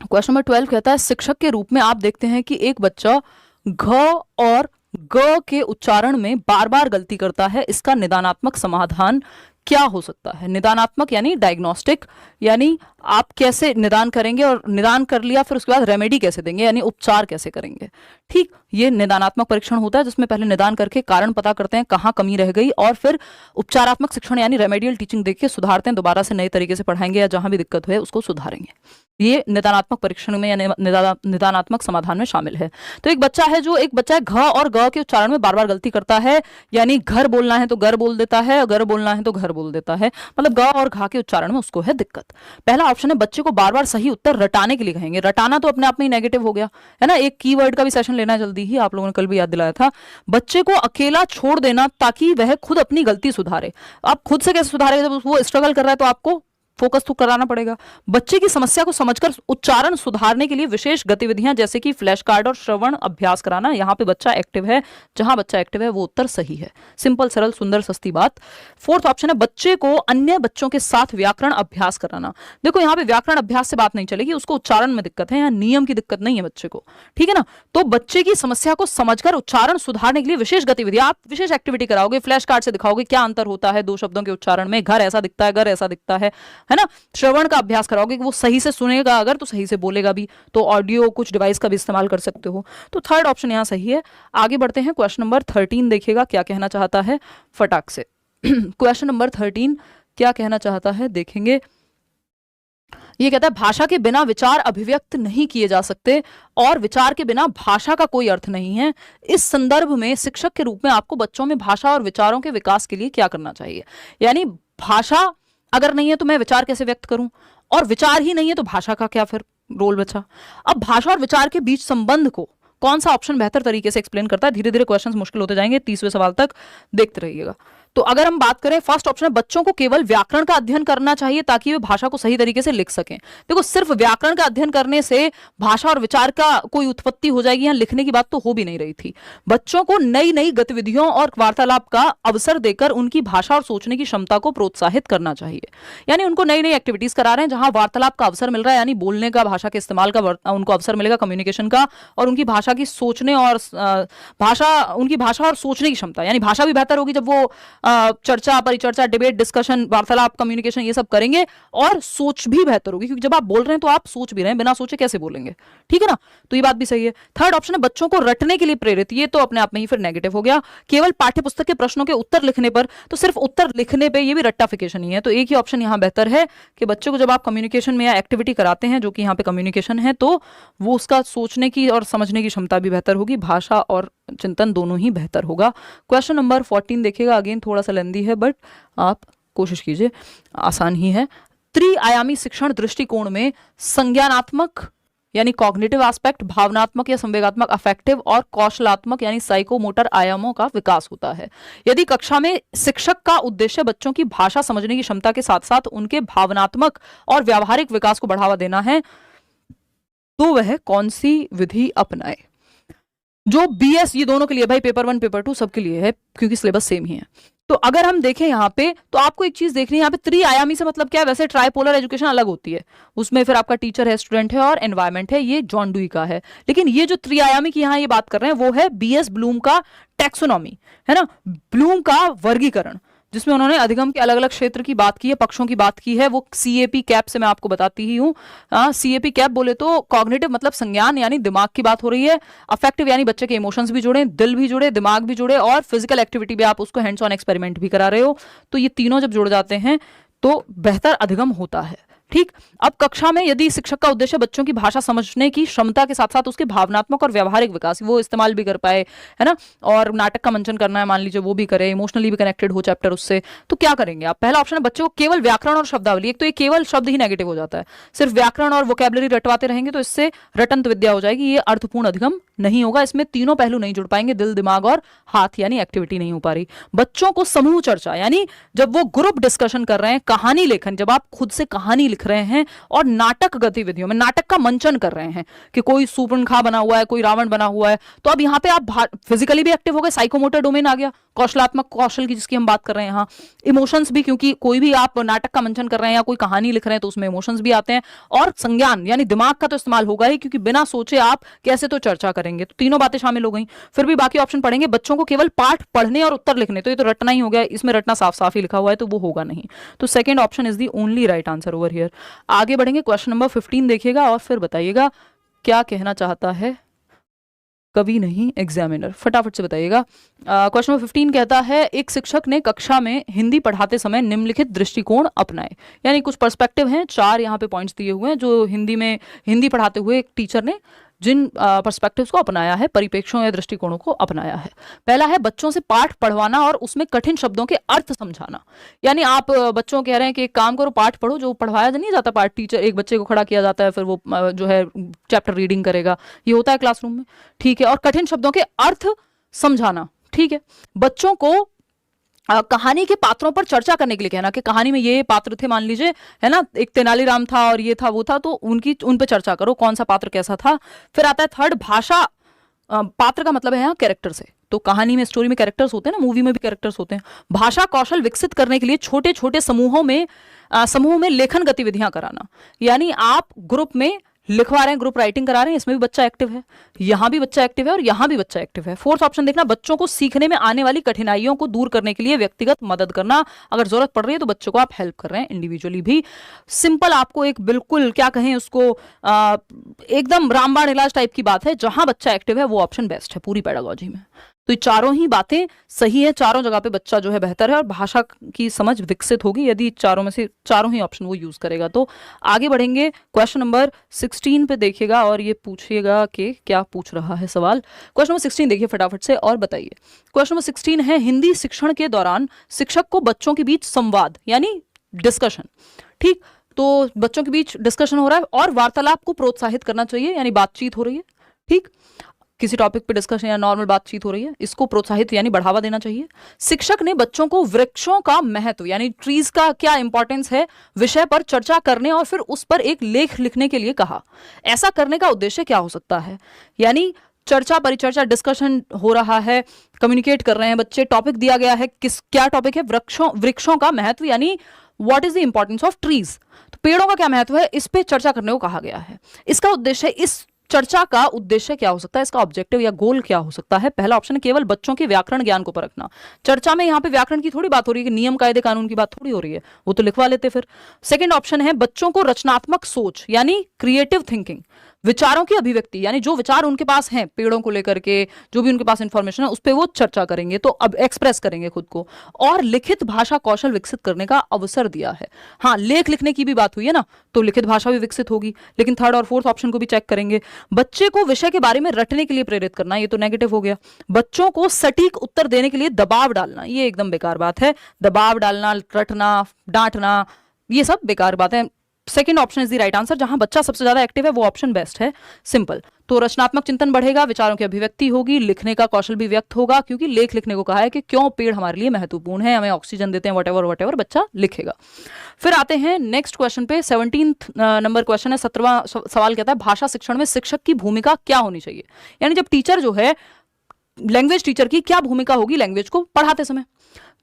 क्वेश्चन नंबर 12 कहता है शिक्षक के रूप में आप देखते हैं कि एक बच्चा घ और ग के उच्चारण में बार बार गलती करता है, इसका निदानात्मक समाधान क्या हो सकता है? निदानात्मक यानी डायग्नोस्टिक, यानी आप कैसे निदान करेंगे, और निदान कर लिया फिर उसके बाद रेमेडी कैसे देंगे, यानी उपचार कैसे करेंगे। ठीक, ये निदानात्मक परीक्षण होता है जिसमें पहले निदान करके कारण पता करते हैं कहाँ कमी रह गई, और फिर उपचारात्मक शिक्षण यानी रेमेडियल टीचिंग देके सुधारते हैं, दोबारा से नए तरीके से पढ़ाएंगे या जहां भी दिक्कत है उसको सुधारेंगे। ये निदानात्मक परीक्षण में यानी निदानात्मक समाधान में शामिल है। तो एक बच्चा है घ और ग के उच्चारण में बार बार गलती करता है, यानी घर बोलना है तो घर बोल देता है, घर बोलना है तो घर बोल देता है, मतलब ग और घ के उच्चारण में उसको है दिक्कत। पहला ऑप्शन है बच्चे को बार बार सही उत्तर रटाने के लिए कहेंगे। रटाना तो अपने आप में ही नेगेटिव हो गया है ना, एक कीवर्ड का भी सेशन लेना जल्दी ही, आप लोगों ने कल भी याद दिलाया था। बच्चे को अकेला छोड़ देना ताकि वह खुद अपनी गलती सुधारे। आप खुद से कैसे सुधारेगा, जब वो स्ट्रगल कर रहा है तो आपको फोकस तो कराना पड़ेगा। बच्चे की समस्या को समझकर उच्चारण सुधारने के लिए विशेष गतिविधियां जैसे कि फ्लैश कार्ड और श्रवण अभ्यास कराना। यहां पे बच्चा एक्टिव है, जहां बच्चा एक्टिव है वो उत्तर सही है। सिंपल, सरल, सुंदर, सस्ती बात। फोर्थ ऑप्शन है बच्चे को अन्य बच्चों के साथ व्याकरण अभ्यास कराना। देखो यहाँ पे व्याकरण अभ्यास से बात नहीं चलेगी, उसको उच्चारण में दिक्कत है, यहाँ नियम की दिक्कत नहीं है बच्चे को, ठीक है ना। तो बच्चे की समस्या को समझकर उच्चारण सुधारने के लिए विशेष गतिविधि, आप विशेष एक्टिविटी कराओगे, फ्लैश कार्ड से दिखाओगे क्या अंतर होता है दो शब्दों के उच्चारण में, घर ऐसा दिखता है, घर ऐसा दिखता है ना। श्रवण का अभ्यास कराओगे कि वो सही से सुनेगा, अगर तो सही से बोलेगा भी, तो ऑडियो कुछ डिवाइस का भी इस्तेमाल कर सकते हो। तो थर्ड ऑप्शन यहाँ सही है। आगे बढ़ते हैं, क्वेश्चन नंबर 13 देखिएगा क्या कहना चाहता है फटाक से। क्वेश्चन नंबर 13 क्या कहना चाहता है देखेंगे। ये कहता है भाषा के बिना विचार अभिव्यक्त नहीं किए जा सकते और विचार के बिना भाषा का कोई अर्थ नहीं है। इस संदर्भ में शिक्षक के रूप में आपको बच्चों में भाषा और विचारों के विकास के लिए क्या करना चाहिए। यानी भाषा अगर नहीं है तो मैं विचार कैसे व्यक्त करूं, और विचार ही नहीं है तो भाषा का क्या फिर रोल बचा। अब भाषा और विचार के बीच संबंध को कौन सा ऑप्शन बेहतर तरीके से एक्सप्लेन करता है। धीरे धीरे क्वेश्चंस मुश्किल होते जाएंगे, 30वें सवाल तक देखते रहिएगा। तो अगर हम बात करें, फर्स्ट ऑप्शन है बच्चों को केवल व्याकरण का अध्ययन करना चाहिए ताकि वे भाषा को सही तरीके से लिख सकें। देखो सिर्फ व्याकरण का अध्ययन करने से भाषा और विचार का कोई उत्पत्ति हो जाएगी, यहाँ लिखने की बात तो हो भी नहीं रही थी। बच्चों को नई नई गतिविधियों और वार्तालाप का अवसर देकर उनकी भाषा और सोचने की क्षमता को प्रोत्साहित करना चाहिए। यानी उनको नई नई एक्टिविटीज करा रहे हैं जहां वार्तालाप का अवसर मिल रहा है, यानी बोलने का, भाषा के इस्तेमाल का उनको अवसर मिलेगा, कम्युनिकेशन का, और उनकी भाषा की सोचने और उनकी भाषा और सोचने की क्षमता, यानी भाषा भी बेहतर होगी जब वो चर्चा, परिचर्चा, डिबेट, डिस्कशन, वार्तालाप, कम्युनिकेशन, ये सब करेंगे और सोच भी बेहतर होगी, क्योंकि जब आप बोल रहे हैं तो आप सोच भी रहे हैं, बिना सोचे कैसे बोलेंगे, ठीक है ना। तो ये बात भी सही है। थर्ड ऑप्शन है बच्चों को रटने के लिए प्रेरित, ये तो अपने आप में ही फिर नेगेटिव हो गया। केवल पाठ्यपुस्तक के प्रश्नों के उत्तर लिखने पर, तो सिर्फ उत्तर लिखने पे ये भी रट्टाफिकेशन ही है। तो एक ही ऑप्शन यहाँ बेहतर है कि बच्चों को जब आप कम्युनिकेशन में या एक्टिविटी कराते हैं, जो कि यहाँ पे कम्युनिकेशन है, तो वो उसका सोचने की और समझने की क्षमता भी बेहतर होगी, भाषा और चिंतन दोनों ही बेहतर होगा। क्वेश्चन नंबर 14 देखिएगा, अगेन थोड़ा सा लेंदी है बट आप कोशिश कीजिए, आसान ही है। त्रिआयामी शिक्षण दृष्टिकोण में संज्ञानात्मक यानी कॉग्निटिव एस्पेक्ट, भावनात्मक या संवेगात्मक अफेक्टिव, और कौशलात्मक यानी साइकोमोटर आयामों का विकास होता है। यदि कक्षा में शिक्षक का उद्देश्य बच्चों की भाषा समझने की क्षमता के साथ साथ उनके भावनात्मक और व्यावहारिक विकास को बढ़ावा देना है, तो वह कौन सी विधि अपनाए। जो बीएस, ये दोनों के लिए भाई, पेपर 1 पेपर 2 सबके लिए है, क्योंकि सिलेबस सेम ही है। तो अगर हम देखें यहाँ पे, तो आपको एक चीज देखनी है, यहाँ पे त्रिआयामी से मतलब क्या है, वैसे ट्राइपोलर एजुकेशन अलग होती है, उसमें फिर आपका टीचर है, स्टूडेंट है और एनवायरमेंट है, ये जॉन डुई का है। लेकिन ये जो त्रिआयामी की यहाँ ये बात कर रहे हैं वो है बीएस ब्लूम का टैक्सोनॉमी, है ना, ब्लूम का वर्गीकरण, जिसमें उन्होंने अधिगम के अलग अलग क्षेत्र की बात की है, पक्षों की बात की है। वो सीएपी कैप से मैं आपको बताती ही हूँ। सीएपी कैप बोले तो कॉग्निटिव मतलब संज्ञान यानी दिमाग की बात हो रही है, अफेक्टिव यानी बच्चे के इमोशंस भी जुड़े, दिल भी जुड़े, दिमाग भी जुड़े, और फिजिकल एक्टिविटी भी, आप उसको हैंड्स ऑन एक्सपेरिमेंट भी करा रहे हो। तो ये तीनों जब जुड़ जाते हैं तो बेहतर अधिगम होता है, ठीक। अब कक्षा में यदि शिक्षक का उद्देश्य बच्चों की भाषा समझने की क्षमता के साथ साथ उसके भावनात्मक और व्यावहारिक विकास, वो इस्तेमाल भी कर पाए, है ना, और नाटक का मंचन करना है, मान लीजिए वो भी करे, इमोशनली भी कनेक्टेड हो चैप्टर उससे, तो क्या करेंगे आप। पहला ऑप्शन है बच्चों को केवल व्याकरण और शब्दावली, एक तो ये केवल शब्द ही नेगेटिव हो जाता है, सिर्फ व्याकरण और वोकैबुलरी रटवाते रहेंगे तो इससे रटंत विद्या हो जाएगी, ये अर्थपूर्ण अधिगम नहीं होगा, इसमें तीनों पहलू नहीं जुड़ पाएंगे, दिल, दिमाग और हाथ यानी एक्टिविटी नहीं हो पा रही। बच्चों को समूह चर्चा यानी जब वो ग्रुप डिस्कशन कर रहे हैं, कहानी लेखन, जब आप खुद से कहानी लिख रहे हैं और नाटक गतिविधियों में नाटक का मंचन कर रहे हैं कि कोई सूर्पणखा बना हुआ है, कोई रावण बना हुआ है, तो अब यहाँ पे आप फिजिकली भी एक्टिव हो गए, साइकोमोटर डोमेन आ गया, कौशलात्मक कौशल की जिसकी हम बात कर रहे हैं यहाँ, इमोशंस भी, क्योंकि कोई भी आप नाटक का मंचन कर रहे हैं या कोई कहानी लिख रहे हैं तो उसमें इमोशंस भी आते हैं, और संज्ञान यानी दिमाग का तो इस्तेमाल होगा ही, क्योंकि बिना सोचे आप कैसे तो चर्चा करेंगे, तो तीनों बातें शामिल हो गई। फिर भी बाकी ऑप्शन पढ़ेंगे, बच्चों को केवल पाठ पढ़ने और उत्तर लिखने, तो ये तो रटना ही हो गया, इसमें रटना साफ साफ ही लिखा हुआ है तो वो होगा नहीं, तो second option is the only right answer over here. आगे बढ़ेंगे, क्वेश्चन नंबर 15 देखिएगा और फिर बताइएगा क्या कहना चाहता है कवि नहीं एग्जामिनर, फटाफट से बताइएगा। क्वेश्चन नंबर 15 कहता है, एक शिक्षक ने कक्षा में हिंदी पढ़ाते समय निम्नलिखित दृष्टिकोण अपनाए, यानी कुछ पर्सपेक्टिव हैं, 4 यहाँ पे पॉइंट्स दिए हुए हैं जो हिंदी पढ़ाते हुए एक टीचर ने जिन पर्सपेक्टिव्स को अपनाया है, परिप्रेक्ष्यों या दृष्टिकोणों को अपनाया है। पहला है बच्चों से पाठ पढ़वाना और उसमें कठिन शब्दों के अर्थ समझाना, यानी आप बच्चों कह रहे हैं कि एक काम करो, पाठ पढ़ो, जो पढ़वाया नहीं जाता पाठ, टीचर एक बच्चे को खड़ा किया जाता है, फिर वो जो है चैप्टर रीडिंग करेगा, ये होता है क्लासरूम में, ठीक है, और कठिन शब्दों के अर्थ समझाना, ठीक है। बच्चों को कहानी के पात्रों पर चर्चा करने के लिए कहना कि कहानी में ये पात्र थे, मान लीजिए, है ना, एक तेनालीराम था और ये था वो था, तो उन पे चर्चा करो, कौन सा पात्र कैसा था। फिर आता है थर्ड, भाषा, पात्र का मतलब है यहाँ कैरेक्टर से, तो कहानी में, स्टोरी में कैरेक्टर्स होते हैं ना, मूवी में भी कैरेक्टर्स होते हैं। भाषा कौशल विकसित करने के लिए छोटे छोटे समूह में लेखन गतिविधियां कराना, यानी आप ग्रुप में लिखवा रहे हैं, ग्रुप राइटिंग करा रहे हैं, इसमें भी बच्चा एक्टिव है, यहां भी बच्चा एक्टिव है और यहां भी बच्चा एक्टिव है। फोर्थ ऑप्शन देखना, बच्चों को सीखने में आने वाली कठिनाइयों को दूर करने के लिए व्यक्तिगत मदद करना, अगर जरूरत पड़ रही है तो बच्चों को आप हेल्प कर रहे हैं इंडिविजुअली भी। सिंपल, आपको एक बिल्कुल क्या कहें उसको, एकदम रामबाण इलाज टाइप की बात है, जहां बच्चा एक्टिव है वो ऑप्शन बेस्ट है पूरी पेडागोजी में। तो ये चारों ही बातें सही है, चारों जगह पे बच्चा जो है बेहतर है और भाषा की समझ विकसित होगी यदि चारों में से चारों ही ऑप्शन वो यूज करेगा। तो आगे बढ़ेंगे, क्वेश्चन नंबर 16 पे देखिएगा और ये पूछिएगा कि क्या पूछ रहा है सवाल। क्वेश्चन नंबर 16 देखिए फटाफट से और बताइए। क्वेश्चन नंबर 16 है, हिंदी शिक्षण के दौरान शिक्षक को बच्चों के बीच संवाद यानी डिस्कशन, ठीक, तो बच्चों के बीच डिस्कशन हो रहा है और वार्तालाप को प्रोत्साहित करना चाहिए, यानी बातचीत हो रही है, ठीक, किसी टॉपिक पे डिस्कशन या नॉर्मल बातचीत हो रही है, इसको प्रोत्साहित यानी बढ़ावा देना चाहिए। शिक्षक ने बच्चों को वृक्षों का महत्व यानी ट्रीज का क्या इंपॉर्टेंस है विषय पर चर्चा करने और फिर उस पर एक लेख लिखने के लिए कहा। ऐसा करने का उद्देश्य क्या हो सकता है, यानी चर्चा परिचर्चा डिस्कशन हो रहा है, कम्युनिकेट कर रहे हैं बच्चे, टॉपिक दिया गया है, क्या टॉपिक है, वृक्षों का महत्व यानी what is the importance of trees, तो पेड़ों का क्या महत्व है, इस पे चर्चा करने को कहा गया है। इसका उद्देश्य इस चर्चा का उद्देश्य क्या हो सकता है, इसका ऑब्जेक्टिव या गोल क्या हो सकता है? पहला ऑप्शन है केवल बच्चों के व्याकरण ज्ञान को परखना। चर्चा में यहाँ पे व्याकरण की थोड़ी बात हो रही है कि नियम कायदे कानून की बात थोड़ी हो रही है, वो तो लिखवा लेते फिर। सेकंड ऑप्शन है बच्चों को रचनात्मक सोच यानी क्रिएटिव थिंकिंग, विचारों की अभिव्यक्ति, यानी जो विचार उनके पास हैं पेड़ों को लेकर के, जो भी उनके पास इंफॉर्मेशन है उस पर वो चर्चा करेंगे, तो अब एक्सप्रेस करेंगे खुद को। और लिखित भाषा कौशल विकसित करने का अवसर दिया है। हाँ, लेख लिखने की भी बात हुई है ना, तो लिखित भाषा भी विकसित होगी। लेकिन थर्ड और फोर्थ ऑप्शन को भी चेक करेंगे। बच्चे को विषय के बारे में रटने के लिए प्रेरित करना, ये तो नेगेटिव हो गया। बच्चों को सटीक उत्तर देने के लिए दबाव डालना, ये एकदम बेकार बात है। दबाव डालना, रटना, डांटना, ये सब बेकार बात है। Second option is the right answer. जहां बच्चा सबसे ज्यादा एक्टिव है वो ऑप्शन बेस्ट है, सिंपल। तो रचनात्मक चिंतन बढ़ेगा, विचारों की अभिव्यक्ति होगी, लिखने का कौशल भी व्यक्त होगा, क्योंकि लेख लिखने को कहा है कि क्यों पेड़ हमारे लिए महत्वपूर्ण है, हमें ऑक्सीजन देते हैं, वट एवर बच्चा लिखेगा। फिर आते हैं नेक्स्ट क्वेश्चन पे। 17 नंबर क्वेश्चन है, 17वां सवाल कहता है भाषा शिक्षण में शिक्षक की भूमिका क्या होनी चाहिए। यानी जब टीचर जो है, लैंग्वेज टीचर की क्या भूमिका होगी लैंग्वेज को पढ़ाते समय।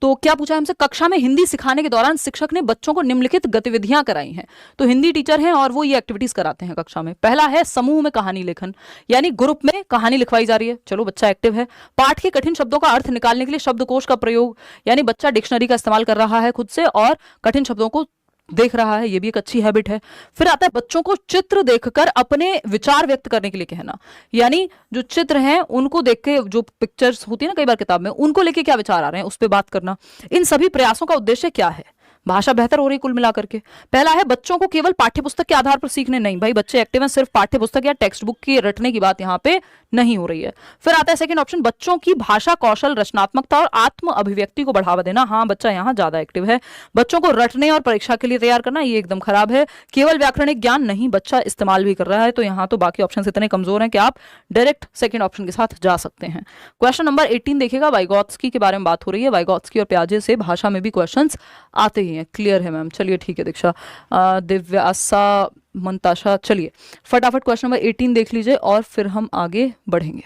तो क्या पूछा है हमसे, कक्षा में हिंदी सिखाने के दौरान शिक्षक ने बच्चों को निम्नलिखित गतिविधियां कराई हैं। तो हिंदी टीचर हैं और वो ये एक्टिविटीज कराते हैं कक्षा में। पहला है समूह में कहानी लेखन, यानी ग्रुप में कहानी लिखवाई जा रही है, चलो बच्चा एक्टिव है। पाठ के कठिन शब्दों का अर्थ निकालने के लिए शब्दकोश का प्रयोग, यानी बच्चा डिक्शनरी का इस्तेमाल कर रहा है खुद से और कठिन शब्दों को देख रहा है, ये भी एक अच्छी हैबिट है। फिर आता है बच्चों को चित्र देखकर अपने विचार व्यक्त करने के लिए कहना, यानी जो चित्र हैं उनको देख के, जो पिक्चर्स होती है ना कई बार किताब में, उनको लेके क्या विचार आ रहे हैं उस पर बात करना। इन सभी प्रयासों का उद्देश्य क्या है? भाषा बेहतर हो रही कुल मिलाकर के। पहला है बच्चों को केवल पाठ्यपुस्तक के आधार पर सीखने, नहीं भाई, बच्चे एक्टिव हैं, सिर्फ पाठ्यपुस्तक या टेक्स्ट बुक की रटने की बात यहाँ पे नहीं हो रही है। फिर आता है सेकंड ऑप्शन, बच्चों की भाषा कौशल, रचनात्मकता और आत्म अभिव्यक्ति को बढ़ावा देना। हाँ, बच्चा यहाँ ज्यादा एक्टिव है। बच्चों को रटने और परीक्षा के लिए तैयार करना, ये एकदम खराब है। केवल व्याकरणिक ज्ञान नहीं, बच्चा इस्तेमाल भी कर रहा है, तो यहाँ तो बाकी ऑप्शन इतने कमजोर हैं कि आप डायरेक्ट सेकंड ऑप्शन के साथ जा सकते हैं। क्वेश्चन नंबर 18 देखिएगा, वाइगॉत्स्की के बारे में बात हो रही है। वाइगॉत्स्की और प्याजे से भाषा में भी क्वेश्चन आते ही हैं, क्लियर है मैम। चलिए ठीक है दीक्षा, दिव्यासा, मंताशा, चलिए फटाफट क्वेश्चन नंबर 18 देख लीजिए और फिर हम आगे बढ़ेंगे।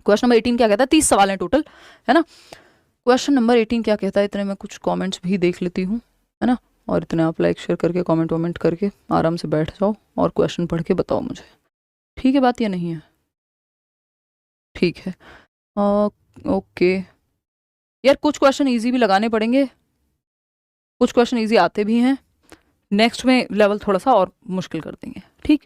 क्वेश्चन नंबर 18 क्या कहता है, 30 सवाल हैं टोटल, है ना। क्वेश्चन नंबर 18 क्या कहता है, इतने में कुछ कमेंट्स भी देख लेती हूँ, है ना। और इतने आप लाइक शेयर करके कमेंट करके आराम से बैठ जाओ और क्वेश्चन पढ़ के बताओ मुझे, ठीक है बात या नहीं है? ठीक है, ओके यार, कुछ क्वेश्चन ईजी भी लगाने पड़ेंगे, कुछ क्वेश्चन इजी आते भी हैं, नेक्स्ट में लेवल थोड़ा सा और मुश्किल कर देंगे, ठीक।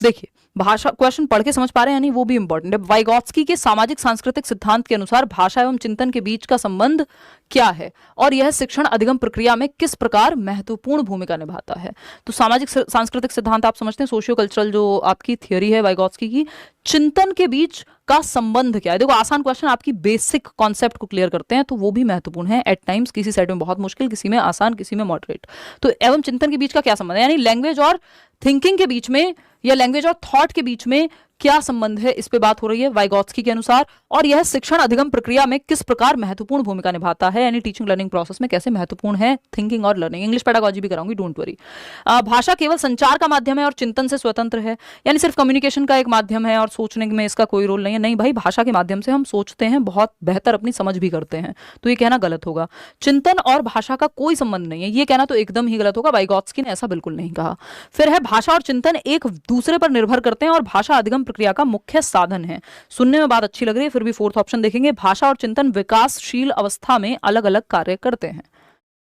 देखिए, भाषा क्वेश्चन पढ़ के समझ पा रहे हैं यानी वो भी इंपॉर्टेंट है। वाइगॉत्स्की के सामाजिक सांस्कृतिक सिद्धांत के अनुसार भाषा एवं चिंतन के बीच का संबंध क्या है और यह शिक्षण अधिगम प्रक्रिया में किस प्रकार महत्वपूर्ण भूमिका निभाता है। तो सामाजिक सांस्कृतिक सिद्धांत आप समझते हैं, सोशियो कल्चरल जो आपकी थियोरी है वाइगॉत्स्की की, चिंतन के बीच का संबंध क्या है। देखो, आसान क्वेश्चन आपकी बेसिक कॉन्सेप्ट को क्लियर करते हैं, तो वो भी महत्वपूर्ण है एट टाइम्स, किसी सेट में बहुत मुश्किल, किसी में आसान, किसी में मॉडरेट। तो एवं चिंतन के बीच का क्या संबंध है, यानी लैंग्वेज और थिंकिंग के बीच में या लैंग्वेज और थॉट के बीच में क्या संबंध है, इस पे बात हो रही है वाइगॉत्स्की के अनुसार। और यह शिक्षण अधिगम प्रक्रिया में किस प्रकार महत्वपूर्ण भूमिका निभाता है, यानी टीचिंग लर्निंग प्रोसेस में कैसे महत्वपूर्ण है थिंकिंग और लर्निंग। इंग्लिश पेडागोजी भी कराऊंगी, डोंट वरी। भाषा केवल संचार का माध्यम है और चिंतन से स्वतंत्र है, यानी सिर्फ कम्युनिकेशन का एक माध्यम है और सोचने में इसका कोई रोल नहीं है। नहीं भाई, भाषा के माध्यम से हम सोचते हैं, बहुत बेहतर अपनी समझ भी करते हैं, तो ये कहना गलत होगा। चिंतन और भाषा का कोई संबंध नहीं है, ये कहना तो एकदम ही गलत होगा, वाइगॉत्स्की ने ऐसा बिल्कुल नहीं कहा। फिर है भाषा और चिंतन एक दूसरे पर निर्भर करते हैं और भाषा अधिगम प्रक्रिया का मुख्य साधन है। सुनने में बात अच्छी लग रही है, फिर भी फोर्थ ऑप्शन देखेंगे, भाषा और चिंतन विकासशील अवस्था में अलग अलग कार्य करते हैं।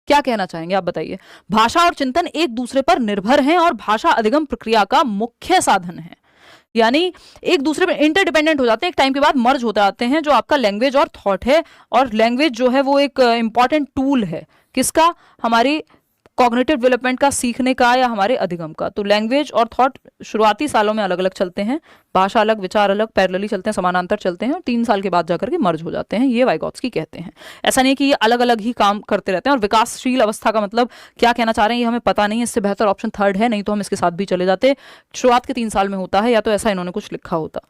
क्या कहना चाहेंगे आप बताइए। भाषा और चिंतन एक दूसरे पर निर्भर हैं और भाषा अधिगम प्रक्रिया का मुख्य साधन है, यानी एक दूसरे पर इंटरडिपेंडेंट हो जाते हैं, एक टाइम के बाद मर्ज होते आते हैं। जो आपका लैंग्वेज और थॉट है, और लैंग्वेज जो है वो एक इंपॉर्टेंट टूल है किसका, हमारी कॉग्निटिव डेवलपमेंट का, सीखने का या हमारे अधिगम का। तो लैंग्वेज और थॉट शुरुआती सालों में अलग अलग चलते हैं, भाषा अलग, विचार अलग, पैरेलली चलते हैं, समानांतर चलते हैं और 3 साल के बाद जाकर के मर्ज हो जाते हैं, ये वाइगॉत्स्की कहते हैं। ऐसा नहीं कि ये अलग अलग ही काम करते रहते हैं। और विकासशील अवस्था का मतलब क्या कहना चाह रहे हैं ये हमें पता नहीं है, इससे बेहतर ऑप्शन थर्ड है, नहीं तो हम इसके साथ भी चले जाते। शुरुआत के 3 साल में होता है, या तो ऐसा इन्होंने कुछ लिखा होता,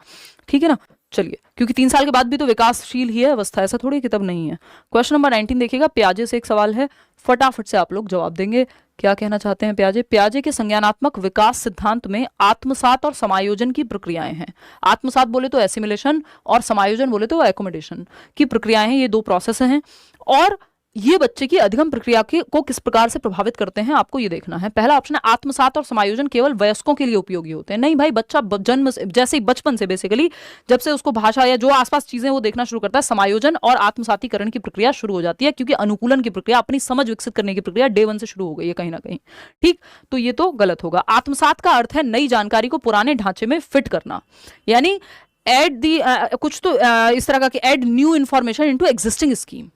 ठीक है ना। चलिए, क्योंकि 3 साल के बाद भी तो विकासशील ही है अवस्था, ऐसा थोड़ी कि तब नहीं है। क्वेश्चन नंबर 19 देखिएगा, प्याजे से एक सवाल है, फटाफट से आप लोग जवाब देंगे। क्या कहना चाहते हैं प्याजे? प्याजे के संज्ञानात्मक विकास सिद्धांत में आत्मसात और समायोजन की प्रक्रियाएं हैं। आत्मसात बोले तो एसिमिलेशन और समायोजन बोले तो एकोमोडेशन की प्रक्रियाएं हैं, ये 2 प्रोसेस हैं। और ये बच्चे की अधिगम प्रक्रिया को किस प्रकार से प्रभावित करते हैं, आपको ये देखना है। पहला ऑप्शन है आत्मसात और समायोजन केवल वयस्कों के लिए उपयोगी होते हैं। नहीं भाई, बच्चा जन्म जैसे ही बचपन से बेसिकली जब से उसको भाषा या जो आसपास चीजें वो देखना शुरू करता है, समायोजन और आत्मसातीकरण की प्रक्रिया शुरू हो जाती है, क्योंकि अनुकूलन की प्रक्रिया, अपनी समझ विकसित करने की प्रक्रिया डे 1 से शुरू हो गई है कहीं ना कहीं। ठीक, तो ये तो गलत होगा। आत्मसात का अर्थ है नई जानकारी को पुराने ढांचे में फिट करना, यानी एड दी कुछ तो इस तरह का कि add new information into existing scheme,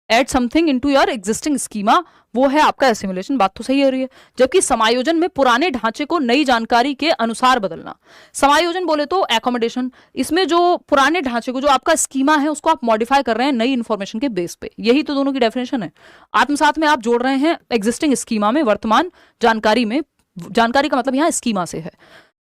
add something into your existing schema, वो है आपका एसिमुलेशन। बात तो सही हो रही है। जबकि समायोजन में पुराने ढांचे को नई जानकारी के अनुसार बदलना। समायोजन बोले तो एकोमोडेशन, इसमें जो पुराने ढांचे को, जो आपका स्कीमा है, उसको आप मॉडिफाई कर रहे हैं नई इंफॉर्मेशन के बेस पे। यही तो दोनों की डेफिनेशन है। आत्मसात में आप जोड़ रहे हैं एग्जिस्टिंग स्कीमा में, वर्तमान जानकारी में, जानकारी का मतलब यहां स्कीमा से है,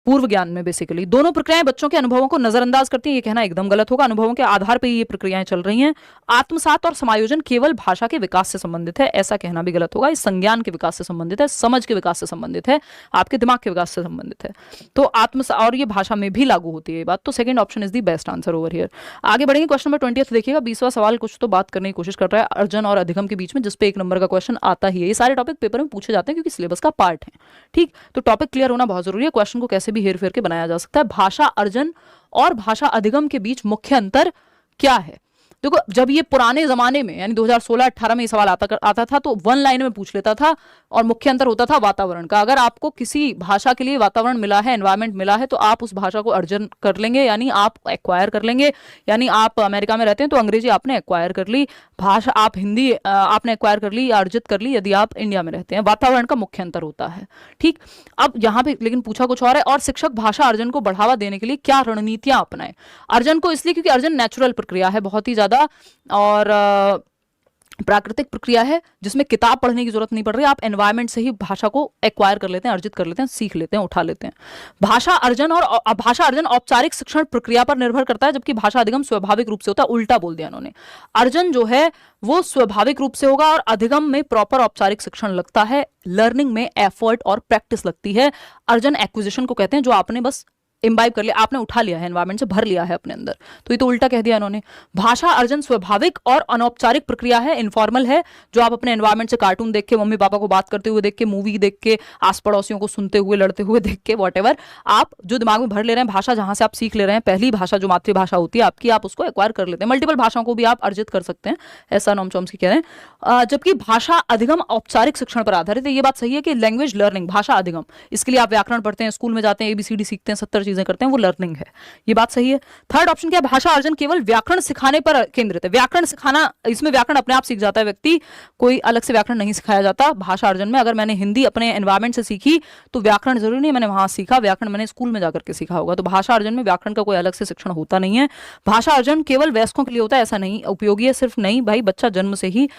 पूर्व ज्ञान में बेसिकली। दोनों प्रक्रियाएं बच्चों के अनुभवों को नजरअंदाज करती हैं, ये कहना एकदम गलत होगा। अनुभवों के आधार पर ये प्रक्रियाएं चल रही हैं। आत्मसात और समायोजन केवल भाषा के विकास से संबंधित है, ऐसा कहना भी गलत होगा। इस संज्ञान के विकास से संबंधित है, समझ के विकास से संबंधित है, आपके दिमाग के विकास से संबंधित है। तो आत्मसात, और ये भाषा में भी लागू होती है ये बात। तो second option is the best answer over here. आगे बढ़ेंगे, क्वेश्चन नंबर 20 देखिएगा। 20वां सवाल कुछ तो बात करने की कोशिश कर रहा है अर्जन और अधिगम के बीच में, जिसपे 1 नंबर का क्वेश्चन आता ही है। ये सारे टॉपिक पेपर में पूछे जाते हैं क्योंकि सिलेबस का पार्ट है। ठीक, तो टॉपिक क्लियर होना बहुत जरूरी है। क्वेश्चन को कैसे भी हेर फेर के बनाया जा सकता है। भाषा अर्जन और भाषा अधिगम के बीच मुख्य अंतर क्या है? देखो, जब ये पुराने जमाने में यानी 2016-18 में ये सवाल आता था तो 1 लाइन में पूछ लेता था, और मुख्य अंतर होता था वातावरण का। अगर आपको किसी भाषा के लिए वातावरण मिला है, एनवायरमेंट मिला है, तो आप उस भाषा को अर्जन कर लेंगे, यानी आप एक्वायर कर लेंगे। यानी आप अमेरिका में रहते हैं तो अंग्रेजी आपने एक्वायर कर ली, भाषा आप हिंदी आपने एक्वायर कर ली या अर्जित कर ली यदि आप इंडिया में रहते हैं। वातावरण का मुख्य अंतर होता है। ठीक, अब यहाँ पे लेकिन पूछा कुछ और है। और शिक्षक भाषा अर्जन को बढ़ावा देने के लिए क्या रणनीतियां अपनाएं? अर्जन को इसलिए क्योंकि अर्जन नेचुरल प्रक्रिया है, बहुत ही ज्यादा, और प्राकृतिक प्रक्रिया है, जिसमें किताब पढ़ने की जरूरत नहीं पड़ रही। आप एनवायरनमेंट से ही भाषा को एक्वायर कर लेते हैं, अर्जित कर लेते हैं, सीख लेते हैं, उठा लेते हैं। भाषा अर्जन औपचारिक शिक्षण प्रक्रिया पर निर्भर करता है, जबकि भाषा अधिगम स्वाभाविक रूप से होता है। उल्टा बोल दिया इन्होंने। अर्जन जो है वो स्वाभाविक रूप से होगा और अधिगम में प्रॉपर औपचारिक शिक्षण लगता है, लर्निंग में एफर्ट और प्रैक्टिस लगती है। अर्जन एक्विजिशन को कहते हैं, जो आपने बस इम्बाइब कर लिया, आपने उठा लिया है, एनवायरमेंट से भर लिया है अपने अंदर। तो ये तो उल्टा कह दिया इन्होंने। भाषा अर्जन स्वाभाविक और अनौपचारिक प्रक्रिया है, इनफॉर्मल है, जो आप अपने एनवायरमेंट से कार्टून देख के, मम्मी पापा को बात करते हुए देख के, मूवी देख के, आस पड़ोसियों को सुनते हुए, लड़ते हुए देख के, वॉटेवर, आप जो दिमाग में भर ले रहे हैं, भाषा जहां से आप सीख ले रहे हैं, पहली भाषा जो मातृभाषा होती है आपकी, आप उसको एक्वायर कर लेते हैं। मल्टीपल भाषाओं को भी आप अर्जित कर सकते हैं, ऐसा नोम चॉम्स्की कह रहे हैं। जबकि भाषा अधिगम औपचारिक शिक्षण पर आधारित है। ये बात सही है कि लैंग्वेज लर्निंग, भाषा अधिगम, इसके लिए आप व्याकरण पढ़ते हैं, स्कूल में जाते हैं, ABCD सीखते हैं, 70 चीजें करते हैं, वो लर्निंग है। ये बात सही है। थर्ड ऑप्शन क्या है? भाषा अर्जन केवल व्याकरण सिखाने पर केंद्रित है। व्याकरण सिखाना, इसमें व्याकरण अपने आप सीख जाता है व्यक्ति, कोई अलग से व्याकरण नहीं सिखाया जाता भाषा अर्जन में। अगर मैंने हिंदी अपने एनवायरमेंट से सीखी तो व्याकरण जरूरी नहीं मैंने वहां सीखा, व्याकरण मैंने स्कूल में जाकर के सीखा होगा। तो भाषा अर्जन में व्याकरण का कोई अलग से शिक्षण होता नहीं है। भाषा अर्जन केवल वयस्कों के लिए होता है, ऐसा नहीं। उपयोगी है सिर्फ नहीं भाई, बच्चा जन्म से ही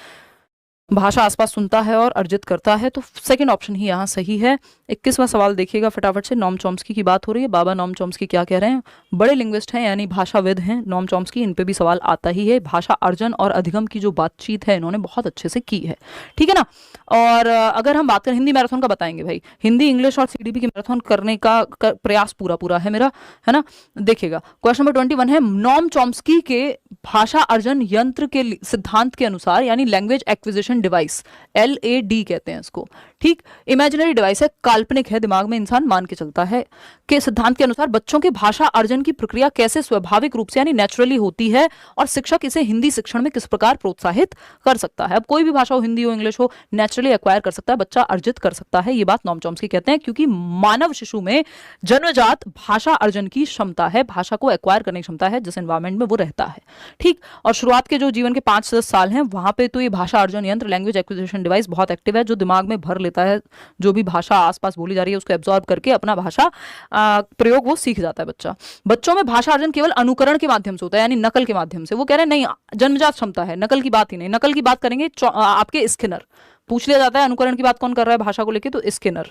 भाषा आसपास सुनता है और अर्जित करता है। तो सेकंड ऑप्शन ही यहाँ सही है। 21वां सवाल देखिएगा फटाफट से। नोम चॉम्स्की की बात हो रही है। बाबा नोम चॉम्स्की क्या कह रहे हैं? बड़े लिंग्विस्ट हैं, यानी भाषाविद हैं नोम चॉम्स्की, इन पे भी सवाल आता ही है। भाषा अर्जन और अधिगम की जो बातचीत है इन्होंने बहुत अच्छे से की है, ठीक है ना। और अगर हम बात करें हिंदी मैराथन का, बताएंगे भाई, हिंदी, इंग्लिश और CDP की मैराथन करने का प्रयास पूरा है मेरा, है ना। देखिएगा क्वेश्चन नंबर 21 है, नोम चॉम्स्की के भाषा अर्जन यंत्र के सिद्धांत के अनुसार, यानी लैंग्वेज एक्विजिशन डिवाइस, LAD कहते हैं इसको, ठीक। इमेजिनरी डिवाइस है, काल्पनिक है, दिमाग में इंसान मान के चलता है, के सिद्धांत के अनुसार बच्चों के भाषा अर्जन की प्रक्रिया कैसे स्वाभाविक रूप से यानी नेचुरली होती है और शिक्षक इसे हिंदी शिक्षण में किस प्रकार प्रोत्साहित कर सकता है। अब कोई भी भाषा हो, हिंदी हो, इंग्लिश हो, नेचुरली एक्वायर कर सकता है, बच्चा अर्जित कर सकता है। ये बात नोम चॉम्स्की कहते हैं, क्योंकि मानव शिशु में जन्मजात भाषा अर्जन की क्षमता है, भाषा को एक्वायर करने की क्षमता है जिस एनवायरमेंट में वो रहता है, ठीक। और शुरुआत के जो जीवन के 5 से 10 साल हैं वहां पे तो ये भाषा अर्जन यंत्र, लैंग्वेज एक्विजिशन डिवाइस बहुत एक्टिव है, जो दिमाग में भर लेता है जो भी भाषा आसपास बोली जा रही है उसको एब्जॉर्ब करके अपना भाषा प्रयोग वो सीख जाता है बच्चा। बच्चों में भाषा अर्जन केवल अनुकरण के माध्यम से होता है, यानी नकल के माध्यम से। वो कह रहे हैं नहीं, जन्मजात क्षमता है, नकल की बात ही नहीं। नकल की बात करेंगे आपके स्किनर, पूछ लिया जाता है अनुकरण की बात कौन कर रहा है भाषा को लेके, तो स्किनर,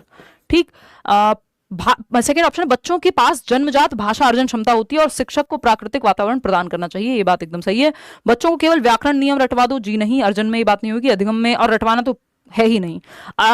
ठीक। सेकेंड ऑप्शन है, बच्चों के पास जन्मजात भाषा अर्जन क्षमता होती है और शिक्षक को प्राकृतिक वातावरण प्रदान करना चाहिए। ये बात एकदम सही है। बच्चों को केवल व्याकरण नियम रटवा दो, जी नहीं, अर्जन में ये बात नहीं होगी, अधिगम में। और रटवाना तो है ही नहीं।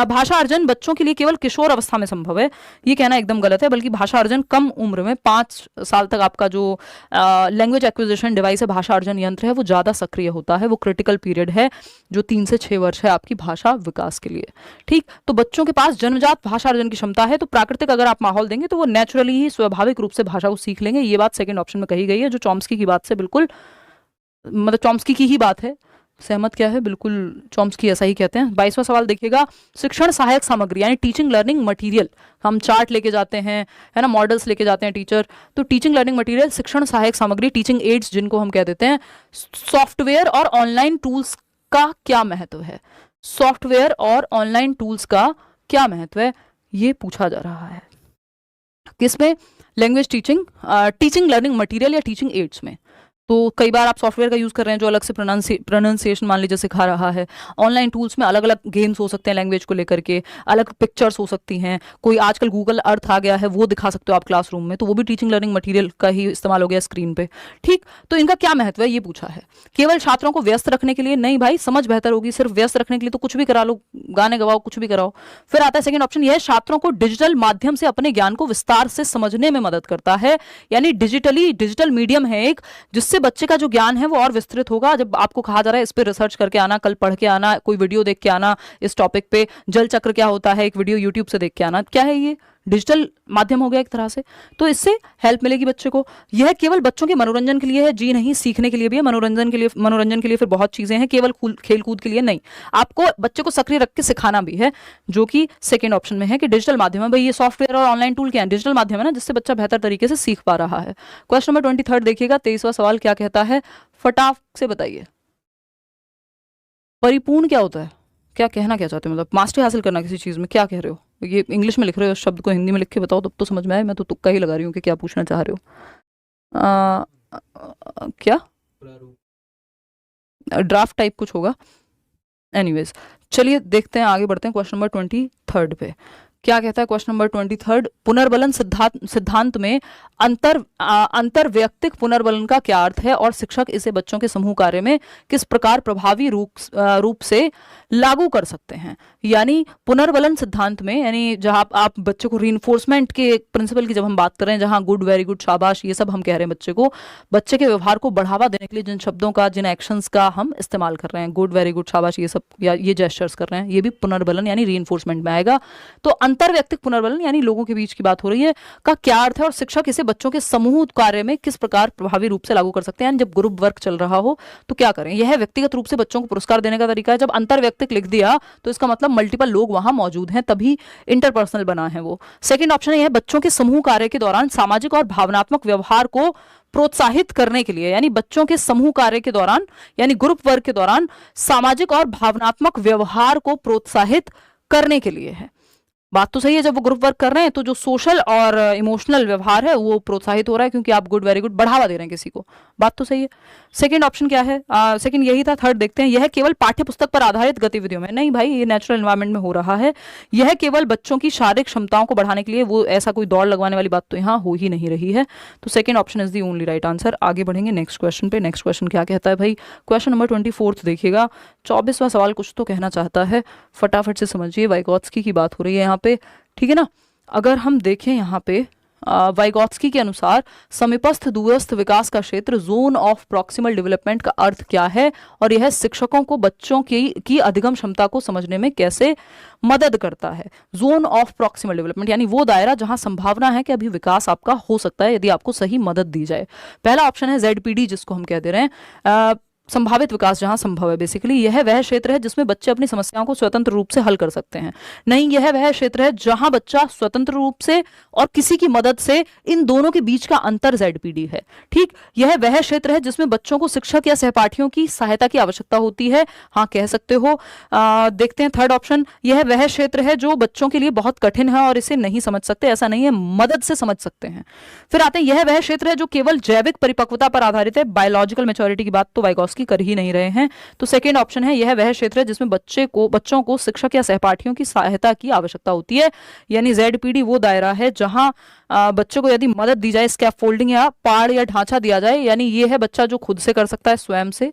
भाषा अर्जन बच्चों के लिए केवल किशोर अवस्था में संभव है, ये कहना एकदम गलत है, बल्कि भाषा अर्जन कम उम्र में 5 साल तक आपका जो लैंग्वेज एक्विजिशन डिवाइस है, भाषा अर्जन यंत्र है, वो ज़्यादा सक्रिय होता है। वो क्रिटिकल पीरियड है जो 3 से 6 वर्ष है आपकी भाषा विकास के लिए। ठीक, तो बच्चों के पास जन्मजात भाषा अर्जन की क्षमता है, तो प्राकृतिक अगर आप माहौल देंगे तो वो नेचुरली ही स्वाभाविक रूप से भाषा को सीख लेंगे। ये बात सेकंड ऑप्शन में कही गई है, जो चॉम्स्की की बात से बिल्कुल, मतलब चॉम्स्की की ही बात है। सहमत क्या है, बिल्कुल चॉम्स्की ऐसा ही कहते हैं। 22वां सवाल देखिएगा, शिक्षण सहायक सामग्री यानी टीचिंग लर्निंग मटेरियल, हम चार्ट लेके जाते हैं, है ना, मॉडल्स लेके जाते हैं टीचर, तो टीचिंग लर्निंग मटेरियल, शिक्षण सहायक सामग्री, टीचिंग एड्स जिनको हम कह देते हैं, सॉफ्टवेयर और ऑनलाइन टूल्स का क्या महत्व है? सॉफ्टवेयर और ऑनलाइन टूल्स का क्या महत्व है, ये पूछा जा रहा है। किसमें? Language teaching, teaching learning material या टीचिंग एड्स में। तो कई बार आप सॉफ्टवेयर का यूज़ कर रहे हैं जो अलग से प्रोनाउंसिएशन मान लीजिए सिखा रहा है। ऑनलाइन टूल्स में अलग अलग गेम्स हो सकते हैं लैंग्वेज को लेकर के, अलग पिक्चर्स हो सकती हैं, कोई आजकल गूगल अर्थ आ गया है वो दिखा सकते हो आप क्लासरूम में, तो वो भी टीचिंग लर्निंग मटेरियल का ही इस्तेमाल हो गया स्क्रीन पे। ठीक, तो इनका क्या महत्व है ये पूछा है। केवल छात्रों को व्यस्त रखने के लिए नहीं भाई, समझ बेहतर होगी। सिर्फ व्यस्त रखने के लिए तो कुछ भी करा लो, गाने गवाओ, कुछ भी कराओ। फिर आता है सेकंड ऑप्शन, यह छात्रों को डिजिटल माध्यम से अपने ज्ञान को विस्तार से समझने में मदद करता है, यानी डिजिटल मीडियम है एक, जिससे बच्चे का जो ज्ञान है वो और विस्तृत होगा। जब आपको कहा जा रहा है इस पे रिसर्च करके आना, कल पढ़ के आना, कोई वीडियो देख के आना इस टॉपिक पे, जल चक्र क्या होता है एक वीडियो यूट्यूब से देख के आना, क्या है ये? डिजिटल माध्यम हो गया एक तरह से, तो इससे हेल्प मिलेगी बच्चे को। यह केवल बच्चों के मनोरंजन के लिए है जी नहीं, सीखने के लिए भी है। मनोरंजन के लिए फिर बहुत चीजें हैं, केवल खेल कूद के लिए नहीं, आपको बच्चे को सक्रिय रख के सिखाना भी है, जो कि सेकंड ऑप्शन में है कि डिजिटल माध्यम है। भाई ये सॉफ्टवेयर और ऑनलाइन टूल क्या है? डिजिटल माध्यम है ना, जिससे बच्चा बेहतर तरीके से सीख पा रहा है। क्वेश्चन नंबर 23 देखिएगा, 23वां सवाल क्या कहता है, फटाफट से बताइए। परिपूर्ण क्या होता है? क्या कहना क्या चाहते हो, मतलब मास्टरी हासिल करना किसी चीज में, क्या कह रहे हो? ये इंग्लिश में लिख रहे हो, शब्द को हिंदी में लिख के बताओ तब तो समझ में आए। मैं तो तुक्का ही लगा रही हूँ कि क्या पूछना चाह रहे हो। क्या ड्राफ्ट टाइप कुछ होगा। एनीवेज चलिए देखते हैं, आगे बढ़ते हैं क्वेश्चन नंबर 23 पे। क्या कहता है क्वेश्चन नंबर 23, पुनर्बलन सिद्धांत में अंतर्वैयक्तिक पुनर्बलन का क्या अर्थ है और शिक्षक इसे बच्चों के समूह कार्य में किस प्रकार प्रभावी रूप से लागू कर सकते हैं? यानी पुनर्बलन सिद्धांत में, यानी जहां आप बच्चे को रीइंफोर्समेंट के प्रिंसिपल की जब हम बात कर रहे हैं, जहां गुड, वेरी गुड, शाबाश, ये सब हम कह रहे हैं बच्चे को, बच्चे के व्यवहार को बढ़ावा देने के लिए जिन शब्दों का, जिन एक्शंस का हम इस्तेमाल कर रहे हैं, गुड, वेरी गुड, शाबाश, ये सब, या ये जेस्चर्स कर रहे हैं, ये भी पुनर्बलन यानी रीइंफोर्समेंट में आएगा। तो अंतर्वैयक्तिक पुनर्बलन यानी लोगों के बीच की बात हो रही है, का क्या अर्थ है और शिक्षक इसे बच्चों के समूह कार्य में किस प्रकार प्रभावी रूप से लागू कर सकते हैं? जब ग्रुप वर्क चल रहा हो तो क्या करें? यह व्यक्तिगत रूप से बच्चों को पुरस्कार देने का तरीका है। जब अंतर्वैयक्तिक लिख दिया तो इसका मतलब मल्टीपल लोग वहां मौजूद हैं, तभी इंटरपर्सनल बना है वो। सेकंड ऑप्शन है बच्चों के समूह कार्य के दौरान सामाजिक और भावनात्मक व्यवहार को प्रोत्साहित करने के लिए, यानी बच्चों के समूह कार्य के दौरान, यानी ग्रुप वर्क के दौरान सामाजिक और भावनात्मक व्यवहार को प्रोत्साहित करने के लिए है। बात तो सही है, जब वो ग्रुप वर्क कर रहे हैं तो जो सोशल और इमोशनल व्यवहार है वो प्रोत्साहित हो रहा है, क्योंकि आप गुड, वेरी गुड बढ़ावा दे रहे हैं किसी को। बात तो सही है। सेकंड ऑप्शन क्या है? सेकंड यही था। थर्ड देखते हैं, यह केवल पाठ्य पुस्तक पर आधारित गतिविधियों में नहीं भाई, ये नेचुरल एनवायरनमेंट में हो रहा है। यह केवल बच्चों की शारीरिक क्षमताओं को बढ़ाने के लिए, वो ऐसा कोई दौड़ लगवाने वाली बात तो यहाँ हो ही नहीं रही है। तो second option is the only right answer. आगे बढ़ेंगे नेक्स्ट क्वेश्चन पे। नेक्स्ट क्वेश्चन क्या कहता है भाई? क्वेश्चन नंबर 24 देखिएगा, 24वां सवाल कुछ तो कहना चाहता है, फटाफट से समझिए। वाइगॉत्स्की की बात हो रही है यहाँ पे, ठीक है ना। अगर हम देखें यहाँ पे वाइगॉत्स्की के अनुसार समीपस्थ दूरस्थ विकास का क्षेत्र, जोन ऑफ प्रॉक्सिमल डेवलपमेंट का अर्थ क्या है और यह शिक्षकों को बच्चों की अधिगम क्षमता को समझने में कैसे मदद करता है? जोन ऑफ प्रॉक्सिमल डेवलपमेंट यानी वो दायरा जहां संभावना है कि अभी विकास आपका हो सकता है यदि आपको सही मदद दी जाए। पहला ऑप्शन है ZPD, जिसको हम कह दे रहे हैं संभावित विकास, जहां संभव है। बेसिकली यह वह क्षेत्र है जिसमें बच्चे अपनी समस्याओं को स्वतंत्र रूप से हल कर सकते हैं। नहीं, यह वह क्षेत्र है जहां बच्चा स्वतंत्र रूप से और किसी की मदद से, इन दोनों के बीच का अंतर ZPD है। ठीक, यह वह क्षेत्र है जिसमें बच्चों को शिक्षक या सहपाठियों की सहायता की आवश्यकता होती है। हाँ, कह सकते हो। देखते हैं थर्ड ऑप्शन, यह वह क्षेत्र है जो बच्चों के लिए बहुत कठिन है और इसे नहीं समझ सकते, ऐसा नहीं है, मदद से समझ सकते हैं। फिर आते हैं, यह वह क्षेत्र है जो केवल जैविक परिपक्वता पर आधारित है। बायोलॉजिकल मैच्योरिटी की बात तो वाइगॉत्स्की की कर ही नहीं रहे हैं। तो सेकेंड ऑप्शन है, यह वह क्षेत्र है जिसमें बच्चों को शिक्षक या सहपाठियों की सहायता की आवश्यकता होती है। यानी ZPD वो दायरा है जहां बच्चों को यदि मदद दी जाए, स्कैफोल्डिंग या पाड़ या ढांचा दिया जाए, यानी ये है बच्चा जो खुद से कर सकता है स्वयं से,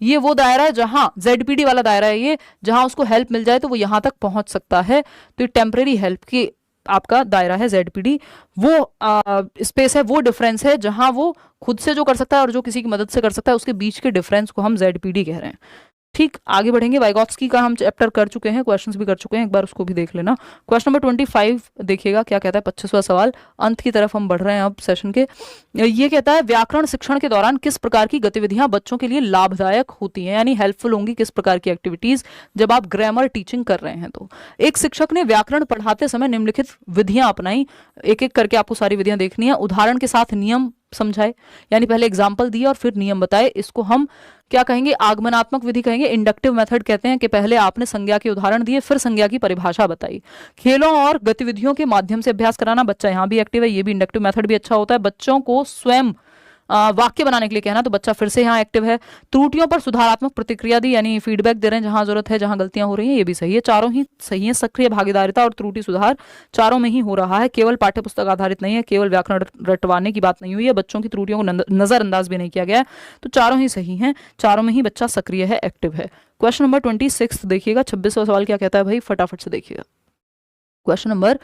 ये वो दायरा है जहां ZPD वाला दायरा है ये, जहां उसको हेल्प मिल जाए तो वो यहां तक पहुंच सकता है। तो ये टेम्परेरी हेल्प की आपका दायरा है ZPD। वो स्पेस है, वो डिफरेंस है जहां वो खुद से जो कर सकता है और जो किसी की मदद से कर सकता है, उसके बीच के डिफरेंस को हम ZPD कह रहे हैं। ठीक, आगे बढ़ेंगे। वाइगॉत्स्की का हम चैप्टर कर चुके हैं, क्वेश्चंस भी कर चुके हैं, एक बार उसको भी देख लेना। क्वेश्चन नंबर 25 देखिएगा क्या कहता है, 25वां सवाल। अंत की तरफ हम बढ़ रहे हैं अब सेशन के। ये कहता है व्याकरण शिक्षण के दौरान किस प्रकार की गतिविधियां बच्चों के लिए लाभदायक होती हैं, यानी हेल्पफुल होंगी, किस प्रकार की एक्टिविटीज जब आप ग्रामर टीचिंग कर रहे हैं। तो एक शिक्षक ने व्याकरण पढ़ाते समय निम्नलिखित विधियां अपनाई, एक एक करके आपको सारी विधियां देखनी है। उदाहरण के साथ नियम समझाए, यानी पहले एग्जाम्पल दिए और फिर नियम बताए। इसको हम क्या कहेंगे, आगमनात्मक विधि कहेंगे, इंडक्टिव मेथड कहते हैं कि पहले आपने संज्ञा के उदाहरण दिए, फिर संज्ञा की परिभाषा बताई। खेलों और गतिविधियों के माध्यम से अभ्यास कराना, बच्चा यहाँ भी एक्टिव है, ये भी इंडक्टिव मेथड भी अच्छा होता है। बच्चों को स्वयं वाक्य बनाने के लिए कहना, तो बच्चा फिर से यहाँ एक्टिव है। त्रुटियों पर सुधारात्मक प्रतिक्रिया दी, यानी फीडबैक दे रहे हैं जहां जरूरत है, जहां गलतियां हो रही हैं, ये भी सही है। चारों ही सही है। सक्रिय भागीदारिता और त्रुटि सुधार चारों में ही हो रहा है, केवल पाठ्यपुस्तक आधारित नहीं है, केवल व्याकरण रटवाने की बात नहीं हुई है, बच्चों की त्रुटियों को नजरअंदाज भी नहीं किया गया है। तो चारों ही सही है, चारों में ही बच्चा सक्रिय है, एक्टिव है। क्वेश्चन नंबर 26 देखिएगा, 26वां सवाल क्या कहता है भाई, फटाफट से देखिएगा। क्वेश्चन नंबर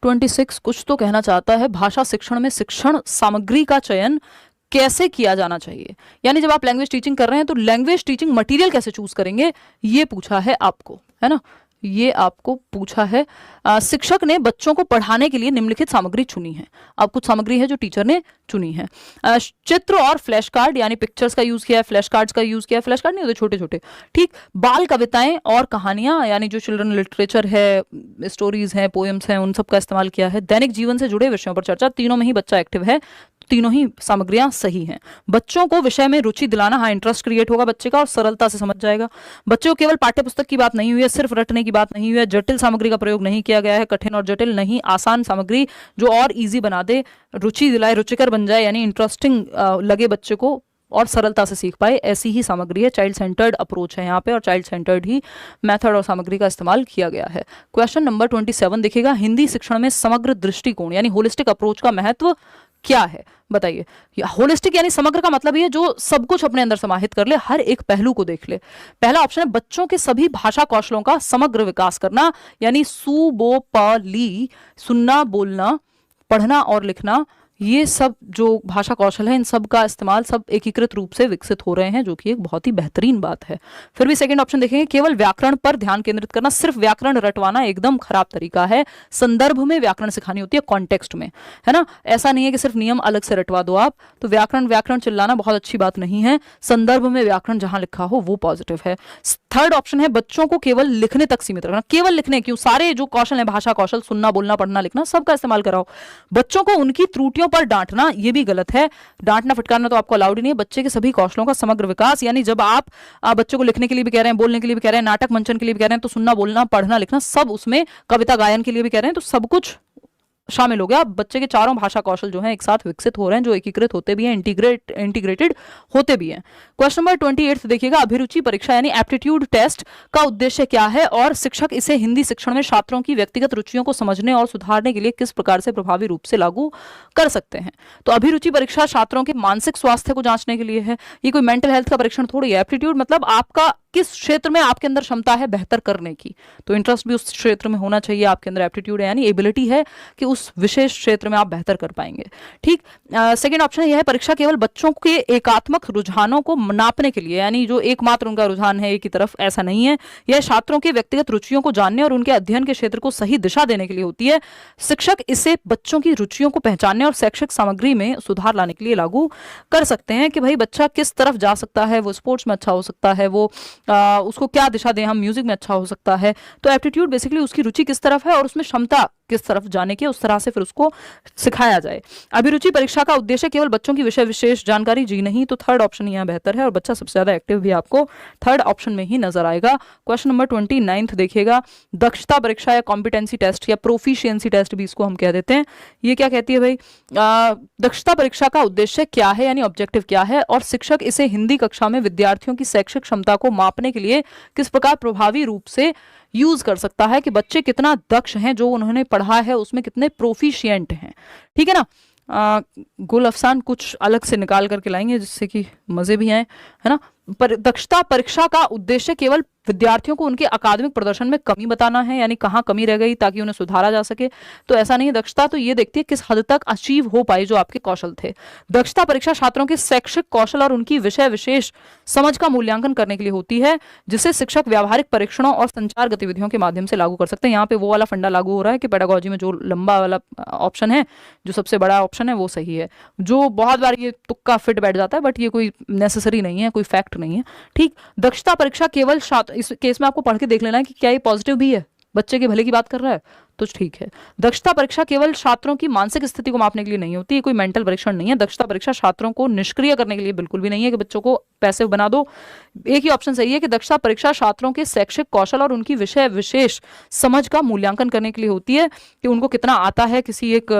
26 कुछ तो कहना चाहता है, भाषा शिक्षण में शिक्षण सामग्री का चयन कैसे किया जाना चाहिए, यानी जब आप लैंग्वेज टीचिंग कर रहे हैं तो लैंग्वेज टीचिंग मटेरियल कैसे चूज करेंगे, ये पूछा है आपको, है ना, ये आपको पूछा है। शिक्षक ने बच्चों को पढ़ाने के लिए निम्नलिखित सामग्री चुनी है। अब कुछ सामग्री है जो टीचर ने चुनी है। चित्र और फ्लैश कार्ड, यानी पिक्चर्स का यूज किया है, फ्लैश कार्ड्स का यूज किया है। फ्लैश कार्ड नहीं होते, छोटे छोटे, ठीक। बाल कविताएं और कहानियां, यानी जो चिल्ड्रन लिटरेचर है, स्टोरीज हैं, पोएम्स हैं, उन सब का इस्तेमाल किया है। दैनिक जीवन से जुड़े विषयों पर चर्चा, तीनों में ही बच्चा एक्टिव है, तीनों ही सामग्रियां सही हैं। बच्चों को विषय में रुचि दिलाना, हाँ, इंटरेस्ट क्रिएट होगा बच्चे का और सरलता से समझ जाएगा। बच्चों को केवल पाठ्यपुस्तक की बात नहीं हुई है, सिर्फ रटने की बात नहीं हुई है, जटिल सामग्री का प्रयोग नहीं किया गया है, कठिन और जटिल नहीं, आसान सामग्री जो और इजी बना दे, रुचि दिलाए, रुचिकर बन जाए, यानी इंटरेस्टिंग लगे बच्चे को और सरलता से सीख पाए, ऐसी ही सामग्री है। चाइल्ड सेंटर्ड अप्रोच है यहाँ पे और चाइल्ड सेंटर्ड ही मेथड और सामग्री का इस्तेमाल किया गया है। क्वेश्चन नंबर 27 देखिएगा, हिंदी शिक्षण में समग्र दृष्टिकोण यानी होलिस्टिक अप्रोच का महत्व क्या है, बताइए। होलिस्टिक यानी समग्र का मतलब ये जो सब कुछ अपने अंदर समाहित कर ले, हर एक पहलू को देख ले। पहला ऑप्शन है बच्चों के सभी भाषा कौशलों का समग्र विकास करना, यानी सु बो प ली, सुनना, बोलना, पढ़ना और लिखना, ये सब जो भाषा कौशल है, इन सब का इस्तेमाल सब एकीकृत रूप से विकसित हो रहे हैं, जो कि एक बहुत ही बेहतरीन बात है। फिर भी सेकंड ऑप्शन देखेंगे, केवल व्याकरण पर ध्यान केंद्रित करना, सिर्फ व्याकरण रटवाना एकदम खराब तरीका है। संदर्भ में व्याकरण सिखानी होती है, कॉन्टेक्स्ट में, है ना। ऐसा नहीं है कि सिर्फ नियम अलग से रटवा दो आप, तो व्याकरण व्याकरण चिल्लाना बहुत अच्छी बात नहीं है। संदर्भ में व्याकरण जहां लिखा हो वो पॉजिटिव है। थर्ड ऑप्शन है बच्चों को केवल लिखने तक सीमित रखना, केवल लिखने, क्यों, सारे जो कौशल है, भाषा कौशल, सुनना, बोलना, पढ़ना, लिखना, सबका इस्तेमाल कराओ। बच्चों को उनकी त्रुटियों पर डांटना, ये भी गलत है। डांटना फटकारना तो आपको अलाउड ही नहीं है। बच्चे के सभी कौशलों का समग्र विकास, यानी जब आप बच्चों को लिखने के लिए भी कह रहे हैं, बोलने के लिए भी कह रहे हैं, नाटक मंचन के लिए भी कह रहे हैं, तो सुनना, बोलना, पढ़ना, लिखना सब उसमें, कविता गायन के लिए भी कह रहे हैं, तो सब कुछ शामिल हो गया। बच्चे के चारों भाषा कौशल जो हैं एक साथ विकसित हो रहे हैं, जो एकीकृत होते भी हैं, इंटीग्रेटेड होते भी हैं। क्वेश्चन नंबर 28 देखिएगा, अभिरुचि परीक्षा यानी एप्टीट्यूड टेस्ट का उद्देश्य क्या है और शिक्षक इसे हिंदी शिक्षण में छात्रों की व्यक्तिगत रुचियों को समझने और सुधारने के लिए किस प्रकार से प्रभावी रूप से लागू कर सकते हैं। तो अभिरुचि परीक्षा छात्रों के मानसिक स्वास्थ्य को जांचने के लिए है, ये कोई मेंटल हेल्थ का परीक्षण थोड़ी है। एप्टीट्यूड मतलब आपका किस क्षेत्र में आपके अंदर क्षमता है बेहतर करने की, तो इंटरेस्ट भी उस क्षेत्र में होना चाहिए आपके अंदर। एप्टीट्यूड है यानी एबिलिटी है कि उस विशेष क्षेत्र में आप बेहतर कर पाएंगे, ठीक। सेकंड ऑप्शन यह है, परीक्षा केवल बच्चों के एकात्मक रुझानों को नापने के लिए, यानी जो एकमात्र उनका रुझान है एक की तरफ, ऐसा नहीं है। यह छात्रों के व्यक्तिगत रुचियों को जानने और उनके अध्ययन के क्षेत्र को सही दिशा देने के लिए होती है। शिक्षक इसे बच्चों की रुचियों को पहचानने और शैक्षिक सामग्री में सुधार लाने के लिए लागू कर सकते हैं कि भाई बच्चा किस तरफ जा सकता है, वो स्पोर्ट्स में अच्छा हो सकता है, वो उसको क्या दिशा दें हम, म्यूजिक में अच्छा हो सकता है। तो एप्टीट्यूड बेसिकली उसकी रुचि किस तरफ है और उसमें क्षमता किस तरफ जाने की, उस तरह से फिर उसको सिखाया जाए। अभिरुचि परीक्षा का उद्देश्य केवल बच्चों की विषय विशेष जानकारी, जी नहीं, तो थर्ड ऑप्शन यहाँ बेहतर है और बच्चा सबसे ज्यादा एक्टिव भी आपको थर्ड ऑप्शन में ही नजर आएगा। क्वेश्चन नंबर 29 देखिएगा, दक्षता परीक्षा या कॉम्पिटेंसी टेस्ट या प्रोफिशिएंसी टेस्ट भी इसको हम कह देते हैं। ये क्या कहती है भाई, दक्षता परीक्षा का उद्देश्य क्या है यानी ऑब्जेक्टिव क्या है, और शिक्षक इसे हिंदी कक्षा में विद्यार्थियों की शैक्षिक क्षमता को मापने के लिए किस प्रकार प्रभावी रूप से यूज कर सकता है, कि बच्चे कितना दक्ष हैं, जो उन्होंने पढ़ा है उसमें कितने प्रोफिशिएंट हैं। ठीक है ना। गुल अफसान कुछ अलग से निकाल करके लाएंगे जिससे कि मजे भी आए, है ना। दक्षता परीक्षा का उद्देश्य केवल विद्यार्थियों को उनके अकादमिक प्रदर्शन में कमी बताना है, यानी कहाँ कमी रह गई ताकि उन्हें सुधारा जा सके, तो ऐसा नहीं है। दक्षता तो ये देखती है किस हद तक अचीव हो पाए जो आपके कौशल थे। दक्षता परीक्षा छात्रों के शैक्षिक कौशल और उनकी विषय विशेष समझ का मूल्यांकन करने के लिए होती है, जिसे शिक्षक व्यावहारिक परीक्षणों और संचार गतिविधियों के माध्यम से लागू कर सकते हैं। यहाँ पे वो वाला फंडा लागू हो रहा है कि पेडागोजी में जो लंबा वाला ऑप्शन है, जो सबसे बड़ा ऑप्शन है, वो सही है। जो बहुत बार ये तुक्का फिट बैठ जाता है, बट ये कोई नेसेसरी नहीं है, कोई फैक्ट नहीं है। ठीक, दक्षता परीक्षा केवल इस केस में आपको पढ़ के देख लेना है कि क्या ये पॉजिटिव भी है, बच्चे के भले की बात कर रहा है, तो ठीक है। दक्षता परीक्षा केवल छात्रों की मानसिक स्थिति को मापने के लिए नहीं होती है, कोई मेंटल परीक्षण नहीं है। दक्षता परीक्षा छात्रों को निष्क्रिय करने के लिए बिल्कुल भी नहीं है कि बच्चों को पैसिव बना दो। एक ही ऑप्शन सही है कि दक्षता परीक्षा छात्रों के शैक्षिक कौशल और उनकी विषय विशेष समझ का मूल्यांकन करने के लिए होती है, कि उनको कितना आता है किसी एक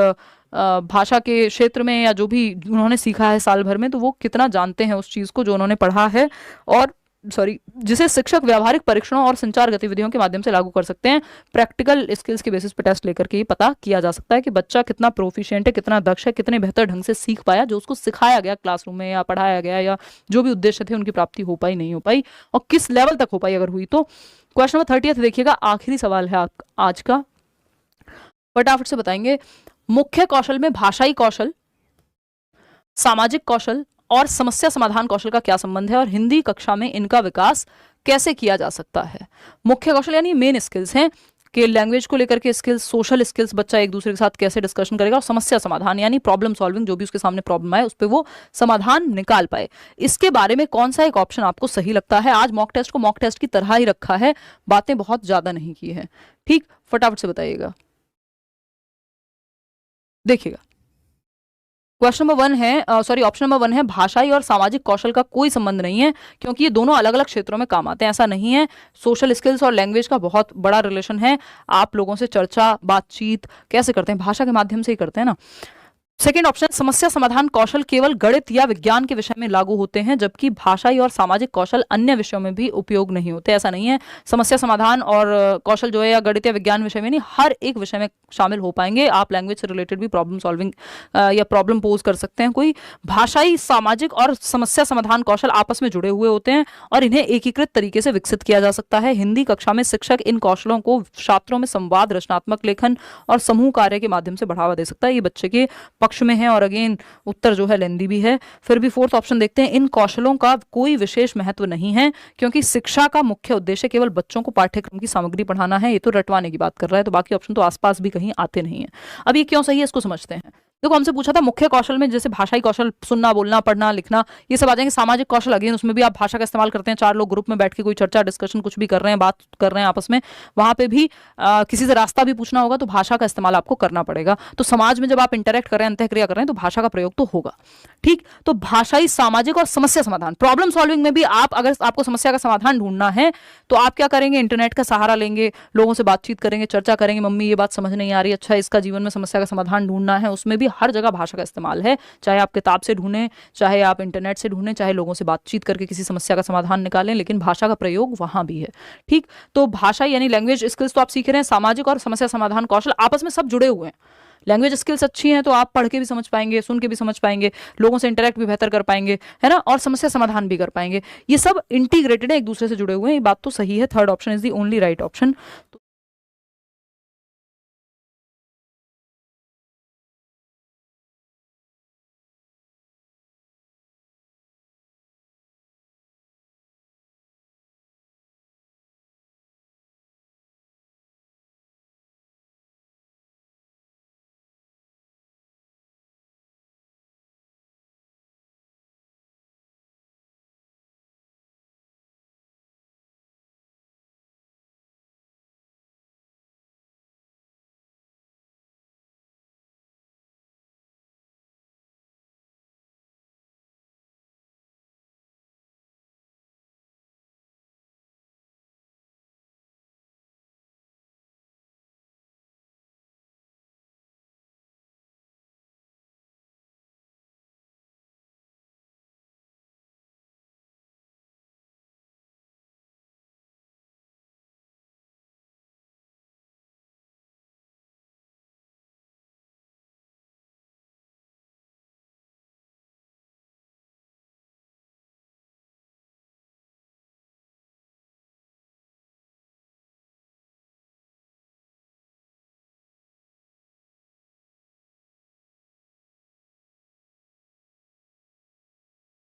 भाषा के क्षेत्र में, या जो भी उन्होंने सीखा है साल भर में, तो वो कितना जानते हैं उस चीज को जो उन्होंने पढ़ा है, और जिसे शिक्षक व्यावहारिक परीक्षणों और संचार गतिविधियों के माध्यम से लागू कर सकते हैं। प्रैक्टिकल स्किल्स के बेसिस पे टेस्ट लेकर के ही पता किया जा सकता है कि बच्चा कितना प्रोफिशिएंट है, कितना दक्ष है, कितने बेहतर ढंग से सीख पाया, जो उसको सिखाया गया क्लासरूम में या पढ़ाया गया, या जो भी उद्देश्य थे उनकी प्राप्ति हो पाई, नहीं हो पाई, और किस लेवल तक हो पाई अगर हुई तो। क्वेश्चन नंबर 30 देखिएगा, आखिरी सवाल है आज का, फटाफट से बताएंगे। मुख्य कौशल में भाषाई कौशल, सामाजिक कौशल और समस्या समाधान कौशल का क्या संबंध है, और हिंदी कक्षा में इनका विकास कैसे किया जा सकता है। मुख्य कौशल यानी मेन स्किल्स हैं कि लैंग्वेज को लेकर के स्किल्स, सोशल स्किल्स, बच्चा एक दूसरे के साथ कैसे डिस्कशन करेगा, और समस्या समाधान यानी प्रॉब्लम सॉल्विंग, जो भी उसके सामने प्रॉब्लम आए उस पर वो समाधान निकाल पाए। इसके बारे में कौन सा एक ऑप्शन आपको सही लगता है। आज मॉक टेस्ट को मॉक टेस्ट की तरह ही रखा है, बातें बहुत ज्यादा नहीं की है। ठीक, फटाफट से बताइएगा। देखिएगा, क्वेश्चन नंबर 1 है, ऑप्शन नंबर 1 है, भाषाई और सामाजिक कौशल का कोई संबंध नहीं है, क्योंकि ये दोनों अलग अलग क्षेत्रों में काम आते हैं। ऐसा नहीं है, सोशल स्किल्स और लैंग्वेज का बहुत बड़ा रिलेशन है। आप लोगों से चर्चा बातचीत कैसे करते हैं, भाषा के माध्यम से ही करते हैं ना। सेकेंड ऑप्शन, समस्या समाधान कौशल केवल गणित या विज्ञान के विषय में लागू होते हैं, जबकि भाषाई और सामाजिक कौशल अन्य विषयों में भी उपयोग नहीं होते। ऐसा नहीं है, समस्या समाधान और कौशल जो है या गणित या विज्ञान विषय में नहीं, हर एक विषय में शामिल हो पाएंगे। आप लैंग्वेज से रिलेटेड भी प्रॉब्लम सॉल्विंग या प्रॉब्लम पोज कर सकते हैं कोई। भाषाई, सामाजिक और समस्या समाधान कौशल आपस में जुड़े हुए होते हैं और इन्हें एकीकृत तरीके से विकसित किया जा सकता है। हिंदी कक्षा में शिक्षक इन कौशलों को छात्रों में संवाद, रचनात्मक लेखन और समूह कार्य के माध्यम से बढ़ावा दे सकता है। ये बच्चे के पक्ष में है, और अगेन उत्तर जो है लेंदी भी है। फिर भी फोर्थ ऑप्शन देखते हैं, इन कौशलों का कोई विशेष महत्व नहीं है, क्योंकि शिक्षा का मुख्य उद्देश्य केवल बच्चों को पाठ्यक्रम की सामग्री पढ़ाना है। ये तो रटवाने की बात कर रहा है, तो बाकी ऑप्शन तो आसपास भी कहीं आते नहीं है। अब ये क्यों सही है इसको समझते हैं। देखो, हमसे पूछा था मुख्य कौशल में जैसे भाषाई कौशल, सुनना, बोलना, पढ़ना, लिखना, ये सब आ जाएंगे। सामाजिक कौशल अगेन उसमें भी आप भाषा का इस्तेमाल करते हैं। 4 लोग ग्रुप में बैठ के कोई चर्चा, डिस्कशन कुछ भी कर रहे हैं, बात कर रहे हैं आपस में, वहां पे भी किसी से रास्ता भी पूछना होगा तो भाषा का इस्तेमाल आपको करना पड़ेगा। तो समाज में जब आप इंटरेक्ट कर रहे हैं, अंतःक्रिया कर रहे हैं, तो भाषा का प्रयोग तो होगा। ठीक, तो भाषाई, सामाजिक और समस्या समाधान, प्रॉब्लम सॉल्विंग में भी आप अगर आपको समस्या का समाधान ढूंढना है तो आप क्या करेंगे, इंटरनेट का सहारा लेंगे, लोगों से बातचीत करेंगे, चर्चा करेंगे, मम्मी ये बात समझ नहीं आ रही, अच्छा इसका जीवन में समस्या का समाधान ढूंढना है। उसमें भी हर जगह भाषा का इस्तेमाल है, चाहे आप किताब से ढूंढें, चाहे आप इंटरनेट से ढूंढें, चाहे लोगों से बातचीत करके किसी समस्या का समाधान निकालें, लेकिन भाषा का प्रयोग वहां भी है। ठीक, तो भाषा यानी लैंग्वेज स्किल्स तो आप सीख रहे हैं, सामाजिक और समस्या समाधान कौशल आपस में सब जुड़े हुए हैं। लैंग्वेज स्किल्स अच्छी हैं तो आप पढ़ के भी समझ पाएंगे, सुन के भी समझ पाएंगे, लोगों से इंटरेक्ट भी बेहतर कर पाएंगे, है ना, और समस्या समाधान भी कर पाएंगे। ये सब इंटीग्रेटेड है, एक दूसरे से जुड़े हुए हैं। ये बात तो सही है, third option is the only right option.